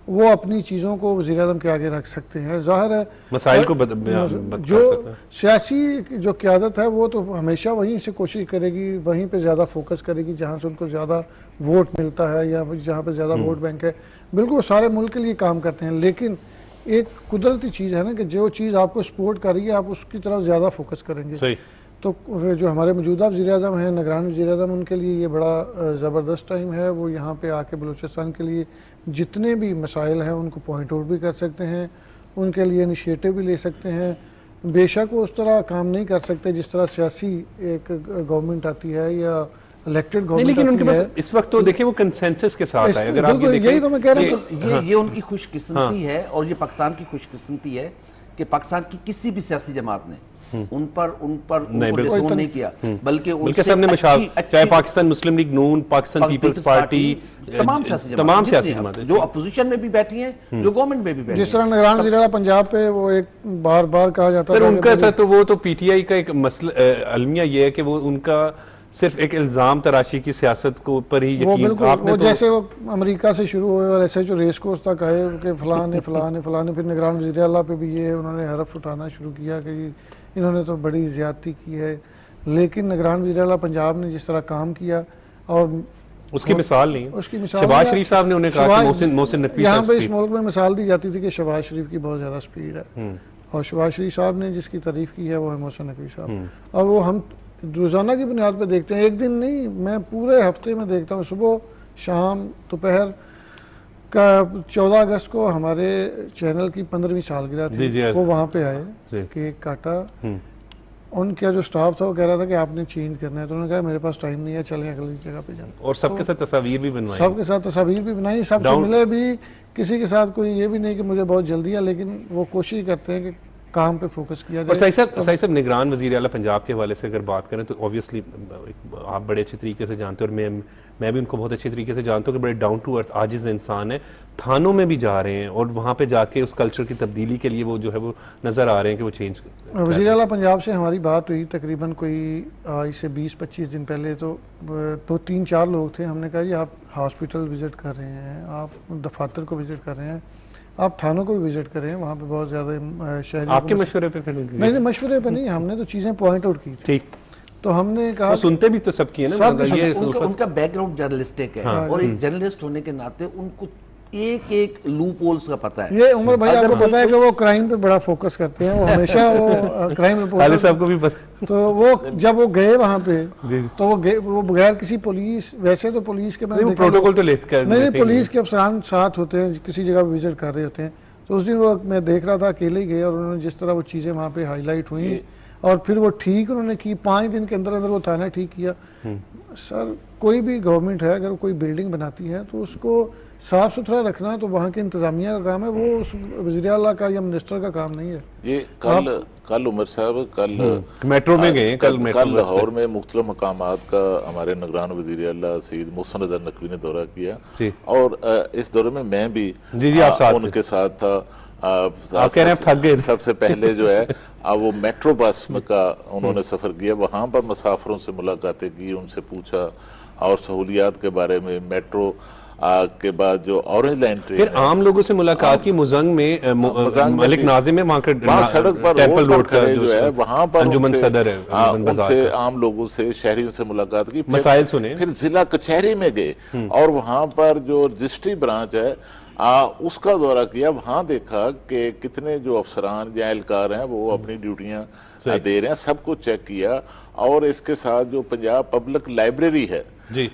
वो अपनी चीज़ों को वज़ीर आज़म के आगे रख सकते हैं। ज़ाहिर है मसाइल को बता जो सकते हैं। सियासी जो क़यादत है वो तो हमेशा वहीं से कोशिश करेगी, वहीं पे ज़्यादा फोकस करेगी जहाँ से उनको ज़्यादा वोट मिलता है या जहाँ पे ज़्यादा वोट बैंक है। बिल्कुल वो सारे मुल्क के लिए काम करते हैं, लेकिन एक कुदरती चीज़ है ना कि जो चीज़ आपको सपोर्ट कर रही है आप उसकी तरफ ज़्यादा फोकस करेंगे। सही। तो जो हमारे मौजूदा वज़ीर-ए-आज़म हैं, निगरान वज़ीर-ए-आज़म, उनके लिए ये बड़ा ज़बरदस्त टाइम है। वो यहाँ पे आके बलूचिस्तान के लिए जितने भी मसाइल हैं उनको पॉइंट आउट भी कर सकते हैं, उनके लिए इनिशिएटिव भी ले सकते हैं। बेशक वो उस तरह काम नहीं कर सकते जिस तरह सियासी एक गवर्नमेंट आती है या इलेक्टेड नहीं, गवर्नमेंट लेकिन उनके आती पास है। इस वक्त तो देखिए वो कंसेंसस के साथ है। अगर आप ये बिल्कुल, देखें, यही तो मैं कह रहा हूँ। ये उनकी खुशकिस्मती है, और ये पाकिस्तान की खुशकिस्मती है कि पाकिस्तान की किसी भी सियासी जमात ने उन पर नहीं, उनको बिल्कुल। डिसोन नहीं किया, बल्कि बल्कि सबने मशाल, चाहे पाकिस्तान मुस्लिम लीग नून, पाकिस्तान पीपल्स पार्टी, तमाम सियासी जमातें जो अपोजिशन में भी बैठी हैं, जो गवर्नमेंट में भी बैठी जिस तरह निगरान वज़ीर-ए-आज़म पंजाब पे वो एक बार बार कहा जाता सर था उनका कि ऐसा तो वो तो PTI का एक मसला अलमिया ये है कि वो उनका सिर्फ एक इल्जाम तराशी की सियासत को पर ही वो यकीन बिल्कुल आपने वो तो जैसे वो अमेरिका से शुरू हुए और ऐसे जो रेस कोर्स तक आए कि फलाने फिर निगरान वज़ीर आला पे भी ये उन्होंने हरफ उठाना शुरू किया कि इन्होंने तो बड़ी ज़्यादती की है। लेकिन निगरान वज़ीर आला पंजाब ने जिस तरह काम किया और उसकी मिसाल नहीं है। उसकी मिसाल शहबाज शरीफ साहब ने उन्हें कहा कि मोहसिन नकवी यहाँ साहब पे इस speed। मुल्क में मिसाल दी जाती थी कि शहबाज शरीफ की बहुत ज़्यादा स्पीड है, और शहबाज शरीफ साहब ने जिसकी तारीफ की है वो है मोहसिन नकवी साहब। और वो हम रोज़ाना की बुनियाद पर देखते हैं, एक दिन नहीं, मैं पूरे हफ्ते में देखता हूँ। सुबह शाम दोपहर का 14 अगस्त को हमारे चैनल की 15वीं सालगिरह जी, जी, थी, वो वहाँ पे आए, जी। केक काटा। उनका जो स्टाफ था वो कह रहा था कि आपने चेंज करना है, तो उन्होंने कहा मेरे पास टाइम नहीं है, चलें अगली जगह पे जाएं। और सबके साथ तस्वीर भी बनवाई। सबके साथ तस्वीर भी बनाई, सबसे Down- मिले भी, किसी के साथ कोई ये भी नहीं कि मुझे बहुत जल्दी है, लेकिन वो कोशिश करते हैं कि काम पे फोकस किया और जाए। सही साहब निगरान वज़ीर आला पंजाब के हवाले से अगर बात करें तो ऑब्वियसली आप बड़े अच्छे तरीके से जानते हो, और मैं भी उनको बहुत अच्छे तरीके से जानता हूँ कि बड़े डाउन टू अर्थ आजिज़ इंसान है। थानों में भी जा रहे हैं और वहाँ पे जाके उस कल्चर की तब्दीली के लिए वो जो है वो नज़र आ रहे हैं कि वो चेंज वज़ीर आला पंजाब से हमारी बात हुई तकरीबन कोई इससे 20-25 दिन पहले, तो 2-3-4 लोग थे। हमने कहा जी आप हॉस्पिटल विज़िट कर रहे हैं, आप दफातर को विज़िट कर रहे हैं, आप थानों को भी विज़िट कर रहे हैं, वहाँ पे बहुत ज़्यादा शहरी आपके मशवरे पे नहीं मशवरे पे नहीं, हमने तो चीज़ें पॉइंट आउट की थी। ठीक, तो हमने कहा वो सुनते भी तो सबकी है ना, सब मतलब ये उनका बैकग्राउंड जर्नलिस्टिक है और एक जर्नलिस्ट होने के नाते उनको एक एक लूप होल्स का पता है। ये उमर भाई आपको पता है कि वो क्राइम पे बड़ा फोकस करते हैं, वो हमेशा वो क्राइम खालिद रिपोर्टर। साहब को भी पता। तो वो जब वो गए वहाँ पे तो वो बगैर किसी पुलिस, वैसे तो पुलिस के मैंने नहीं, वो देखा प्रोटोकॉल लोग- तो लेते नहीं पुलिस के अफसरान साथ होते हैं, किसी जगह विजिट कर रहे होते हैं। तो उस दिन वो मैं देख रहा था अकेले ही गए और उन्होंने जिस तरह वो चीज़ें वहाँ पे हाईलाइट हुई और फिर वो ठीक उन्होंने की, 5 दिन के अंदर अंदर वो थाना ठीक किया। सर कोई भी गवर्नमेंट है अगर कोई बिल्डिंग बनाती है तो उसको साफ सुथरा रखना तो वहाँ के इंतजामिया का काम है, वो उस वज़ीर आला का या मिनिस्टर का काम नहीं है। ये कल उमर साहब मेट्रो में गए, कल मेट्रो कल लाहौर में मुख्तलिफ मकामात का हमारे निगरान वज़ीर आला सईद मोहसिन रज़ा नकवी ने दौरा किया जी। और इस दौरे में मैं भी जी, आप साथ उनके साथ था। आप कह रहे हैं थक गए। सबसे पहले जो है वो मेट्रो बस में का उन्होंने सफ़र किया, वहाँ पर मुसाफिरों से मुलाकातें की, उनसे पूछा और सहूलियात के बारे में। मेट्रो के बाद जो ऑरेंज लाइन ट्रेन फिर आम लोगों से मुलाकात की मुजंग में मलिक नाजिम में वहाँ सड़क पर टेंपल रोड का जो है वहाँ पर अंजुमन उनसे- सदर है, अंजुमन बाजार उनसे का। आम लोगों से, शहरियों से मुलाकात की, मसाइल सुने। फिर जिला कचहरी में गए और वहाँ पर जो रजिस्ट्री ब्रांच है उसका दौरा किया। वहाँ देखा कि कितने जो अफसरान या एहलकार हैं वो अपनी ड्यूटियाँ दे रहे हैं, सबको चेक किया। और इसके साथ जो पंजाब पब्लिक लाइब्रेरी है जी,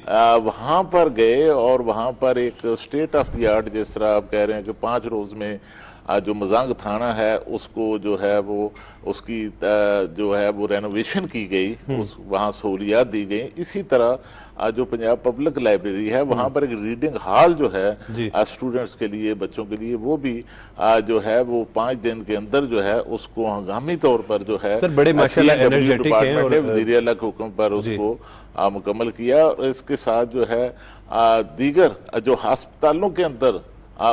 वहाँ पर गए और वहाँ पर एक स्टेट ऑफ द आर्ट, जिस तरह आप कह रहे हैं कि 5 रोज में जो मजांग थाना है उसको जो है वो उसकी जो है वो रेनोवेशन की गई, उस वहाँ सहूलियात दी गई। इसी तरह जो पंजाब पब्लिक लाइब्रेरी है वहाँ पर एक रीडिंग हॉल जो है स्टूडेंट्स के लिए, बच्चों के लिए, वो भी जो है वो 5 दिन के अंदर जो है उसको हंगामी तौर पर जो है सर बड़े माशाल्लाह एनर्जेटिक हैं और वज़ीर आला के हुक्म पर उसको मुकम्मल किया। और इसके साथ जो है दीगर जो अस्पतालों के अंदर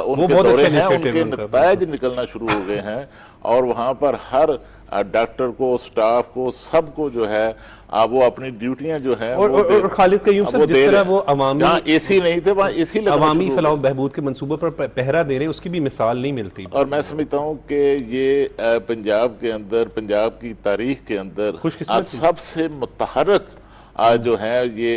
उनके दौरे हैं, उनके नतायज निकलना शुरू हो गए हैं और वहाँ पर हर डॉक्टर को, स्टाफ को, सबको जो है वो अपनी ड्यूटियां जो है और खालिद कयूम सर जिस तरह वो अवामी, जहाँ एसी नहीं थे वहाँ एसी लगना अवामी शुरू हो फलाह बहबूद के मंसूबे पर पहरा दे रहे हैं, उसकी भी मिसाल नहीं मिलती। और मैं समझता हूँ कि ये पंजाब के अंदर, पंजाब की तारीख के अंदर सबसे मुतहरक जो है ये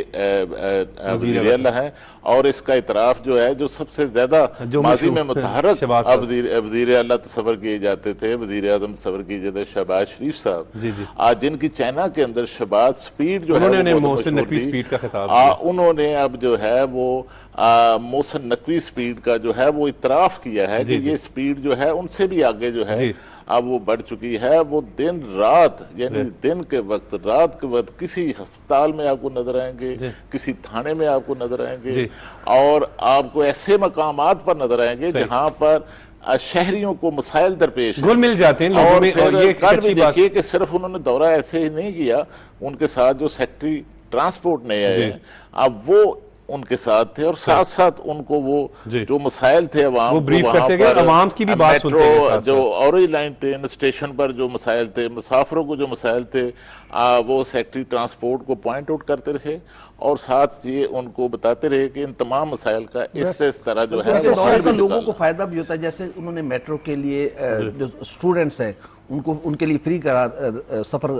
वज़ीर आला है। और इसका इतराफ जो है जो सबसे ज्यादा माजी में मुतहरक वज़ीर आला तस्वर किए जाते थे, वज़ीर आज़म तस्वर किए जाते शहबाज शरीफ साहब, आज जिनकी चाइना के अंदर शहबाज स्पीड जो है मोहसिन नकवी स्पीड का खिताब उन्होंने अब जो है वो मोहसिन नकवी स्पीड का जो है वो इतराफ किया है कि ये स्पीड जो है उनसे भी आगे जो है अब वो बढ़ चुकी है। वो दिन रात, यानी दिन के वक्त, रात के वक्त किसी अस्पताल में आपको नजर आएंगे, किसी थाने में आपको नजर आएंगे और आपको ऐसे मकामात पर नजर आएंगे जहां पर शहरियों को मसाइल दरपेश घुल मिल जाते हैं लोगों में। और ये कल भी देखिए कि सिर्फ उन्होंने दौरा ऐसे ही नहीं किया, उनके साथ जो सेक्रेटरी ट्रांसपोर्ट नए आए हैं अब वो उनके साथ थे और साथ साथ उनको वो जो मसाइल थे अवाम की भी बात सुनते हैं, जो ऑरेंज लाइन ट्रेन स्टेशन पर जो मसाइल थे, मुसाफिरों को जो मसाइल थे वो सेक्रेटरी ट्रांसपोर्ट को पॉइंट आउट करते रहे और साथ ये उनको बताते रहे कि इन तमाम मसाइल का इस तरह जो है लोगों को फायदा भी होता है। जैसे उन्होंने मेट्रो के लिए जो स्टूडेंट्स हैं उनको उनके लिए फ्री सफर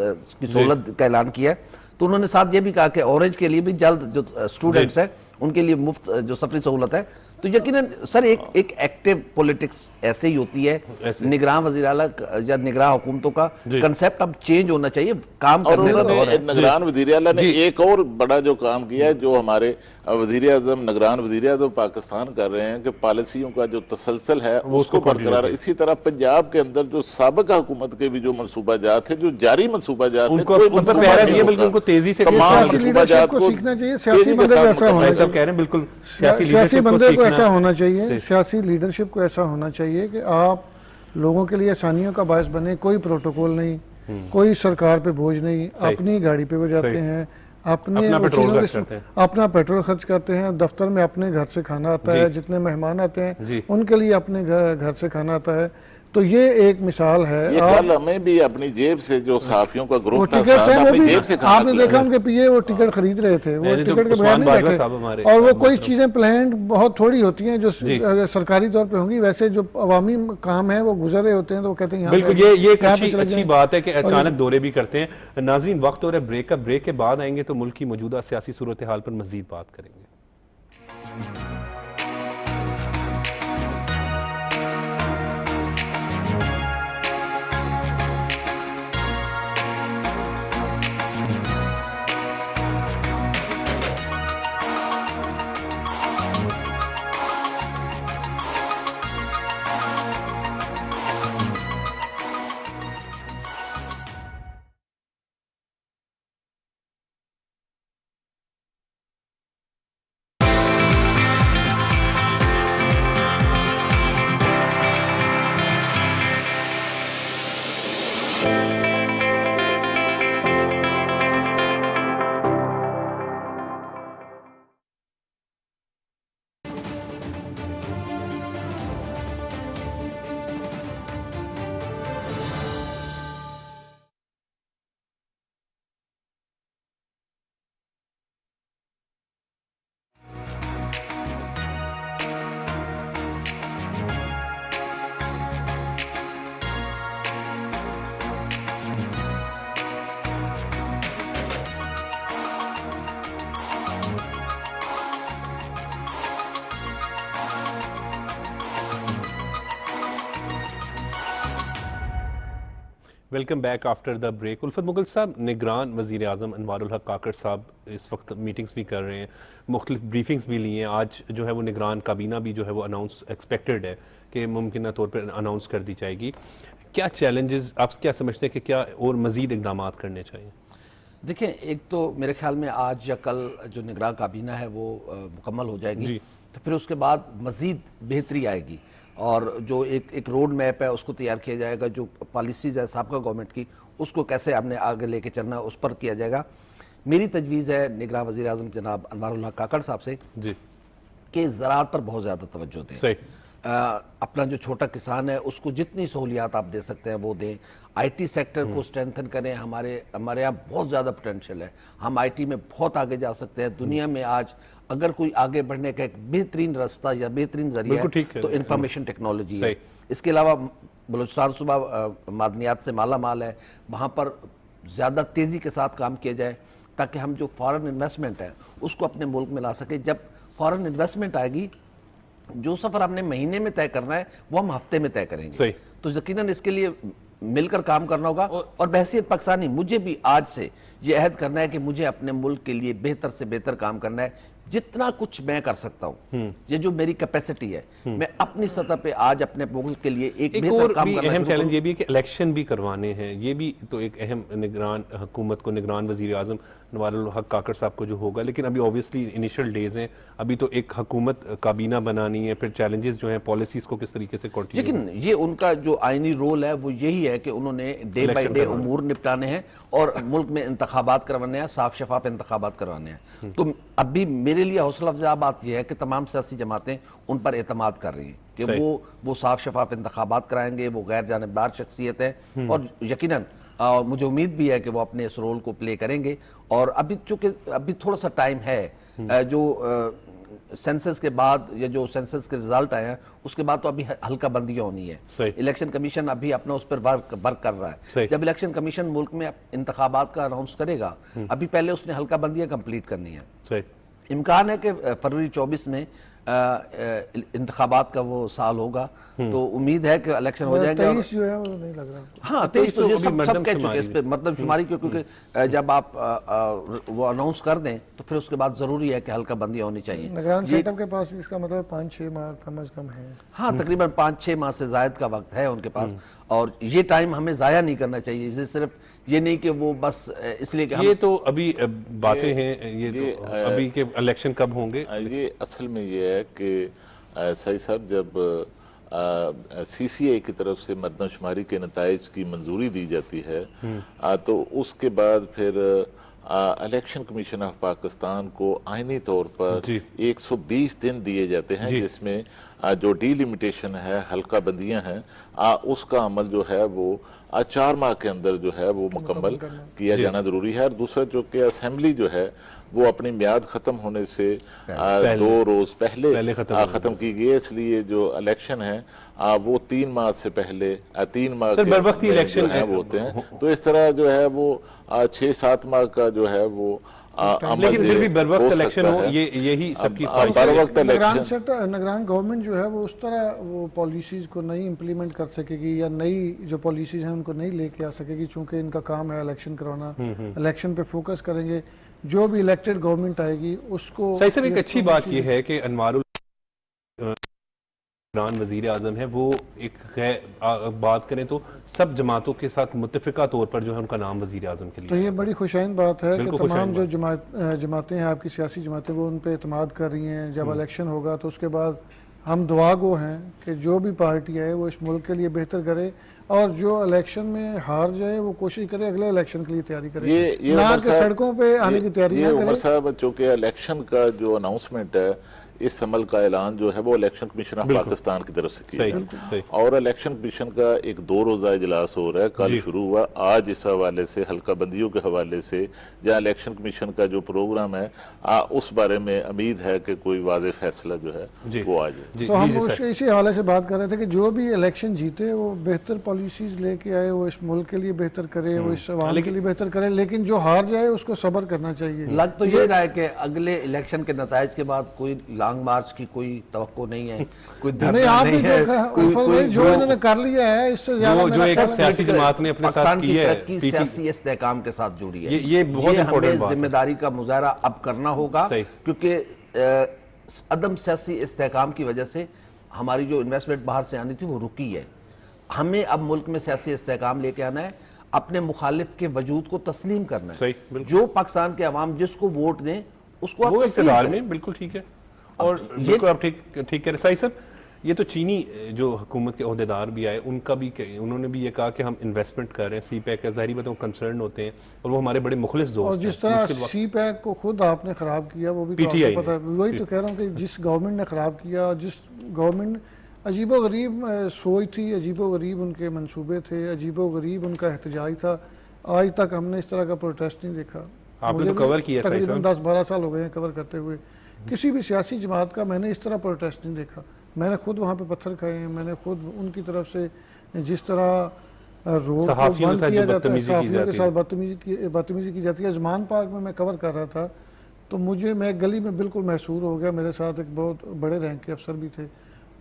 की सहूलत का ऐलान किया है। तो उन्होंने साथ ये भी कहा कि ऑरेंज के लिए भी जल्द जो स्टूडेंट्स हैं उनके लिए मुफ्त जो सफरी सहूलत है। तो यकीनन सर एक एक्टिव पॉलिटिक्स ऐसे ही होती है। निगरान वज़ीर आला या निगरान हुकूमतों का कंसेप्ट अब चेंज होना चाहिए, काम करने का दौर है। निगरान वज़ीर आला ने एक और बड़ा जो काम किया है, जो हमारे वज़ीर आज़म, निगरान वज़ीर आज़म पाकिस्तान कर रहे हैं कि पॉलिसियों का जो तसलसल है उसको बरकरार। इसी तरह पंजाब के अंदर जो साबिक़ हुकूमत के भी जो मनसूबाजात थे, जो जारी मनसूबाजात थे, उनको तेजी से सीखना चाहिए। सियासी बंदे को ऐसा होना चाहिए, कह रहे हैं बिल्कुल सियासी बंदे को ऐसा होना चाहिए, सियासी लीडरशिप को ऐसा होना चाहिए कि आप लोगों के लिए आसानियों का बायस बने, कोई प्रोटोकॉल नहीं, कोई सरकार पे बोझ नहीं, अपनी गाड़ी पे वो जाते हैं, अपने अपना वो पेट्रोल चीज़ों खर्च के- करते हैं। अपना पेट्रोल खर्च करते हैं, दफ्तर में अपने घर से खाना आता है, जितने मेहमान आते जी। हैं उनके लिए अपने घर से खाना आता है। तो ये एक मिसाल है। ये और कल हमें भी अपनी जेब से जो सहाफियों का वो ग्रुप था, टिकट साहब से वो अपनी भी जेब से खाना आपने देखा खिलाया। उनके पीए वो टिकट खरीद रहे थे, वो मैंने तो टिकट के बगैर उस्मान नहीं बाजवा बैठे। साहब हमारे और वो साहब कोई मतलब- चीजें प्लान बहुत थोड़ी होती हैं जो जी। सरकारी तौर पे होंगी, वैसे जो अवामी काम है वो गुजर रहे होते हैं तो वो कहते हैं यहाँ बिल्कुल, पे- ये एक यहाँ पे चले अच्छी जाएं। बात है कि और अचानक दौरे भी करते हैं। नाज़रीन, वक्त हो रहा है ब्रेक का। ब्रेक के बाद आएंगे तो मुल्क की मौजूदा सियासी सूरत हाल पर मजीद बात करेंगे। Welcome back after the break. Ulfat Mughal साहब, निगरान वज़ीर आज़म अनवारुल हक काकड़ साहब इस वक्त मीटिंग्स भी कर रहे हैं, मुख्तलिफ ब्रीफिंग्स भी ली हैं। आज जो है वो निगरान काबीना भी जो है वो अनाउंस एक्सपेक्टेड है कि मुमकिन तौर पर अनाउंस कर दी जाएगी। क्या चैलेंजेस आप क्या समझते हैं कि क्या और मज़ीद इकदाम करने चाहिए? देखिए, एक तो मेरे ख्याल में आज या कल जो निगरान काबीना है वो मुकम्मल हो जाएगी, जी। तो फिर उसके बाद मज़ीद बेहतरी आएगी और जो एक रोड मैप है उसको तैयार किया जाएगा, जो पॉलिसीज़ है साबका गवर्नमेंट की उसको कैसे हमने आगे लेके चलना है उस पर किया जाएगा। मेरी तजवीज़ है निगरान वज़ीर आज़म जनाब अनवारुल हक काकड़ साहब से जी, कि ज़राअत पर बहुत ज़्यादा तवज्जो दें। सही। अपना जो छोटा किसान है उसको जितनी सहूलियात आप दे सकते हैं वो दें। आईटी सेक्टर को स्ट्रेंथन करें। हमारे यहाँ बहुत ज़्यादा पोटेंशियल है, हम आईटी में बहुत आगे जा सकते हैं। दुनिया में आज अगर कोई आगे बढ़ने का एक बेहतरीन रास्ता या बेहतरीन जरिया बिल्कुल ठीक है है। तो इंफॉर्मेशन टेक्नोलॉजी है। सही। इसके अलावा बलूचिस्तान सूबा मादनियात से माला माल है, वहाँ पर ज़्यादा तेज़ी के साथ काम किया जाए ताकि हम जो फॉरेन इन्वेस्टमेंट है उसको अपने मुल्क में ला सके। जब फॉरेन इन्वेस्टमेंट आएगी, जो सफ़र हमने महीने में तय करना है वो हम हफ्ते में तय करेंगे। सही। तो यकीनन इसके लिए मिलकर काम करना होगा और बहसीत पाकिस्तानी मुझे भी आज से ये अहद करना है कि मुझे अपने मुल्क के लिए बेहतर से बेहतर काम करना है। जितना कुछ मैं कर सकता हूँ, ये जो मेरी कैपेसिटी है, मैं अपनी सतह पे आज अपने मुल्क के लिए एक एक बेहतर और काम भी करना अहम शुरू चैलेंज करूं। ये भी है कि इलेक्शन भी करवाने हैं। ये भी तो एक अहम निगरान हुकूमत को, निगरान वज़ीर आज़म नवारुल हक काकड़ साहब को जो होगा, लेकिन अभी ऑब्वियसली इनिशियल डेज हैं, अभी तो एक हुकूमत काबीना बनानी है, फिर चैलेंजेस जो हैं पॉलिसीज़ को किस तरीके से कंटिन्यू। लेकिन ये उनका जो आईनी रोल है वो यही है कि उन्होंने डे बाई Election डे करवाने। उमूर निपटाने हैं और मुल्क में इंतखाबात करवाने हैं, साफ शफाफ इंतखाबात करवाने हैं। तो अभी मेरे लिए हौसला अफजा बात यह है कि तमाम सियासी जमातें उन पर एतमाद कर रही हैं कि सही। वो साफ शफाफ इंतखाबात कराएंगे, वो गैर जानिबदार शख्सियत है और यकीनन मुझे उम्मीद भी है कि वो अपने इस रोल को प्ले करेंगे। और अभी चूंकि अभी थोड़ा सा टाइम है, जो सेंसस के बाद या जो सेंसस के रिजल्ट आए हैं उसके बाद तो अभी हल्का बंदियां होनी है। सही। इलेक्शन कमीशन अभी अपना उस पर वर्क कर रहा सही। है। जब इलेक्शन कमीशन मुल्क में इंतखाबात का अनाउंस करेगा, अभी पहले उसने हल्का बंदियां कंप्लीट करनी है। सही। इम्कान है कि फरवरी 24 में इंतखाबात का वो साल होगा, तो उम्मीद है कि इलेक्शन हो जाएगा। 23 जो है वो नहीं लग रहा। हाँ, 23 तो ये अभी सब मरदम कह चुके हैं शुमारी इस पे मतलब शुमारी क्योंकि जब आप वो अनाउंस कर दें तो फिर उसके बाद जरूरी है कि हल्का बंदी होनी चाहिए। निगरान सेटअप के पास इसका मतलब 5-6 माह कम अज कम है। हाँ, तकरीबन 5-6 माह से जायद का वक्त है उनके पास और ये टाइम हमें जाया नहीं करना चाहिए। इसे सिर्फ ये नहीं कि वो बस इसलिए कि ये तो अभी बातें हैं, ये तो अभी के इलेक्शन कब होंगे। ये असल में ये है कि सही साहब, जब CCI की तरफ से मरदमशुमारी के नताइज की मंजूरी दी जाती है, तो उसके बाद फिर इलेक्शन कमीशन ऑफ पाकिस्तान को आईनी तौर पर 120 दिन दिए जाते हैं, जिसमें जो डिलिमिटेशन है, हल्का बंदियां हैं, उसका अमल जो है वो 4 माह के अंदर जो है वो मुकम्मल किया जाना जरूरी है। और दूसरा जो कि असेंबली जो है वो अपनी म्याद खत्म होने से 2 रोज पहले खत्म की गई है, इसलिए जो इलेक्शन है वो 3 माह से पहले 3 माह के बरवक्त इलेक्शन है वो होते हैं। तो इस तरह जो है वो 6-7 माह का जो है वो लेकिन फिर भी बरवक्त इलेक्शन हो, यही सबकी बरवक्त इलेक्शन। निगरान गवर्नमेंट जो है वो उस तरह वो पॉलिसीज को नहीं इम्प्लीमेंट कर सकेगी या नई जो पॉलिसीज हैं उनको नहीं लेके आ सकेगी, चूंकि इनका काम है इलेक्शन कराना। इलेक्शन पे फोकस करेंगे, जो भी इलेक्टेड गवर्नमेंट आएगी उसको। सही सर, एक अच्छी बात यह है कि अनवारुल वजीर आजम है, वो एक बात करें तो सब जमातों के साथ मुत्तफिका तौर पर जो है उनका नाम वजीर आजम के लिए। तो ये बड़ी खुशाइन बात है कि तमाम जो जमातें हैं, आपकी सियासी जमातें, वो उन पर एतमाद कर रही हैं। जब इलेक्शन होगा तो उसके बाद हम दुआ गो हैं कि जो भी पार्टी है वो इस मुल्क के लिए बेहतर करे, और जो इलेक्शन में हार जाए वो कोशिश करे अगले इलेक्शन के लिए तैयारी करे, ये ना कि सड़कों पे आने की तैयारी ना करे। उमर साहब, चूंकि इलेक्शन का जो अनाउंसमेंट है, इस अमल का ऐलान जो है वो इलेक्शन कमीशन ऑफ पाकिस्तान की तरफ से किया है, और इलेक्शन कमीशन का एक 2 रोजा इजलास हो रहा है, कल शुरू हुआ, आज इस हवाले से हल्का बंदियों के हवाले से जहाँ इलेक्शन कमीशन का जो प्रोग्राम है उस बारे में उम्मीद है कि कोई वाज़ेह फैसला जो है वो आ जाए। तो हम इसी हवाले से बात कर रहे थे कि जो भी इलेक्शन जीते वो बेहतर पॉलिसीज लेके आए, वो इस मुल्क के लिए बेहतर करे, वो इस अवाम के लिए बेहतर करे, लेकिन जो हार जाए उसको सब्र करना चाहिए। लग तो ये रहा है कि अगले इलेक्शन के नताइज के बाद कोई लॉन्ग मार्च की कोई तवक्को नहीं है, कोई धरना नहीं है, जो इन्होंने कर लिया है इससे ज्यादा जो एक सियासी जमात ने अपने साथ की है, सियासी इस्तेहकाम के साथ जुड़ी है। ये बहुत इंपॉर्टेंट बात है। जिम्मेदारी का मुजाहरा अब करना होगा, क्योंकि अदम सियासी इस्तेहकाम की वजह से हमारी जो इन्वेस्टमेंट बाहर से आनी थी वो रुकी है। हमें अब मुल्क में सियासी इस्तेहकाम लेके आना है, अपने मुखालिफ के वजूद को तस्लीम करना है। जो पाकिस्तान के अवाम जिसको वोट दें उसको आप इक़्तिदार में, बिल्कुल ठीक है। और बिल्कुल आप ठीक कह रहे सही सर। ये तो चीनी जो हुकूमत के अहदेदार भी आए, उनका भी उन्होंने भी ये कहा कि हम इन्वेस्टमेंट कर रहे हैं, CPEC का ज़ाहिर बात है कंसर्न होते हैं, और वो हमारे बड़े मुखलिस दोस्त हैं। और जिस तरह CPEC को खुद आपने खराब किया, वो भी PTI पता है। वही तो कह रहा हूँ कि जिस गवर्नमेंट ने खराब किया, जिस गवर्नमेंट अजीबोगरीब सोच थी, अजीबोगरीब उनके मंसूबे थे, अजीबोगरीब उनका एहतजाज था, आज तक हमने इस तरह का प्रोटेस्ट नहीं देखा। आपने तो कवर किया, तकरीबन 10-12 साल हो गए हैं कवर करते हुए। किसी भी सियासी जमात का मैंने इस तरह प्रोटेस्ट नहीं देखा। मैंने खुद वहाँ पे पत्थर खाए हैं, मैंने खुद उनकी तरफ से जिस तरह रोड को बंद किया जाता है, सहाफ़ियों के साथ बदतमीजी की जाती है। ज़मान पार्क में मैं कवर कर रहा था तो मैं गली में बिल्कुल महसूर हो गया। मेरे साथ एक बहुत बड़े रैंक के अफसर भी थे,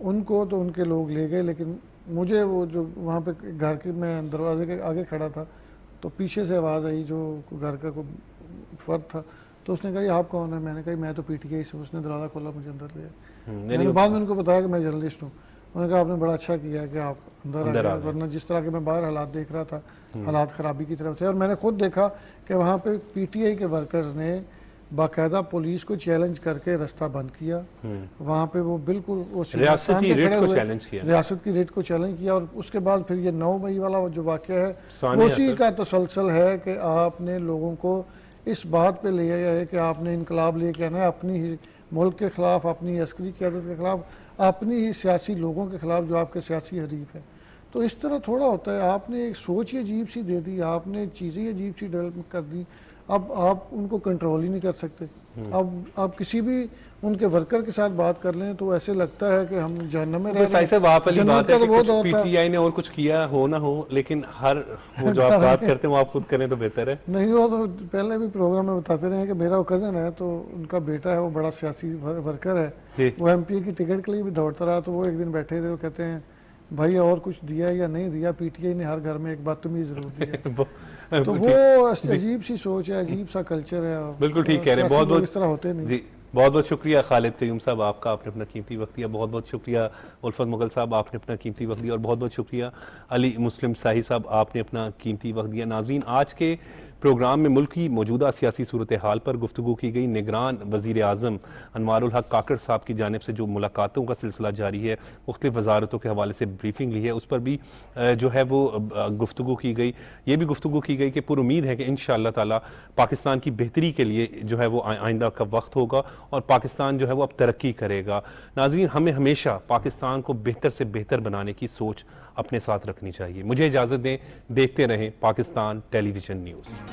उनको तो उनके लोग ले गए, लेकिन मुझे वो जो वहाँ पे घर के मैं दरवाजे के आगे खड़ा था तो पीछे से आवाज़ आई, जो घर का कोई फर्द था, तो उसने कहा आप कौन है? मैंने कहा मैं तो PTI से। उसने दरवाज़ा खोला, मुझे अंदर लिया। मैंने बाद में उनको बताया कि मैं जर्नलिस्ट हूँ। उन्होंने कहा आपने बड़ा अच्छा किया कि आप अंदर आ गए, वरना जिस तरह के मैं बाहर हालात देख रहा था, हालात खराबी की तरफ थे। और मैंने खुद देखा कि वहाँ पे PTI के वर्कर्स ने बाकायदा पुलिस को चैलेंज करके रास्ता बंद किया। वहाँ पे वो बिल्कुल रियासत की रेट को चैलेंज किया। और उसके बाद फिर ये 9 मई वाला जो वाक़या है उसी का तसलसल है कि आपने लोगों को इस बात पे ले आया है कि आपने इनकलाब लेके आना है, अपनी ही मुल्क के खिलाफ, अपनी अस्करी क़यादत के खिलाफ, अपनी ही सियासी लोगों के खिलाफ जो आपके सियासी हरीफ है। तो इस तरह थोड़ा होता है। आपने एक सोच ही अजीब सी दे दी, आपने चीज़ें अजीब सी डेवलप कर दी, अब आप उनको कंट्रोल ही नहीं कर सकते। अब आप किसी भी उनके वर्कर के साथ बात कर लें तो ऐसे लगता है कि हम जहन्नम में रह रहे हैं। बात है कि कुछ PTI ने और कुछ किया हो ना हो, लेकिन हर वो जो आप बात करते हैं वो आप खुद करें तो बेहतर है। नहीं, वो तो पहले भी प्रोग्राम में बताते रहे कि मेरा वो कज़न है, तो उनका बेटा है, वो बड़ा सियासी वर्कर है, वो MPA की टिकट के लिए भी दौड़ता रहा। तो वो एक दिन बैठे थे, वो कहते हैं भाई और कुछ दिया या नहीं दिया, PTI ने हर घर में एक बदतमीज जरूर दिया। तो वो अजीब सी सोच है, अजीब सा कल्चर है। बिल्कुल ठीक कह रहे हैं, बहुत बहुत इस तरह होते नहीं। जी, बहुत बहुत शुक्रिया खालिद क़य्यूम साहब आपका, आपने अपना कीमती वक्त दिया। बहुत बहुत शुक्रिया उल्फत मुगल साहब, आपने अपना कीमती वक्त दिया। और बहुत बहुत शुक्रिया अली मुस्लिम शाही साहब, आपने अपना कीमती वक्त दिया। नाज़रीन, आज के प्रोग्राम में मुल्क की मौजूदा सियासी सूरत हाल पर गुफ्तगू की गई। निगरान वज़ीर आज़म अनवारुल हक काकड़ साहब की जानिब से जो मुलाकातों का सिलसिला जारी है, मुख्तलिफ वजारतों के हवाले से ब्रीफिंग ली है, उस पर भी जो है वो गुफ्तगू की गई। ये भी गुफ्तगू की गई कि पुरुमीद है कि इंशाअल्लाह ताला पाकिस्तान की बेहतरी के लिए जो है वो आइंदा का वक्त होगा और पाकिस्तान जो है वो अब तरक्की करेगा। नाज़रीन, हमें हमेशा पाकिस्तान को बेहतर से बेहतर बनाने की सोच अपने साथ रखनी चाहिए। मुझे इजाज़त दें, देखते रहें पाकिस्तान टेलीविजन न्यूज़।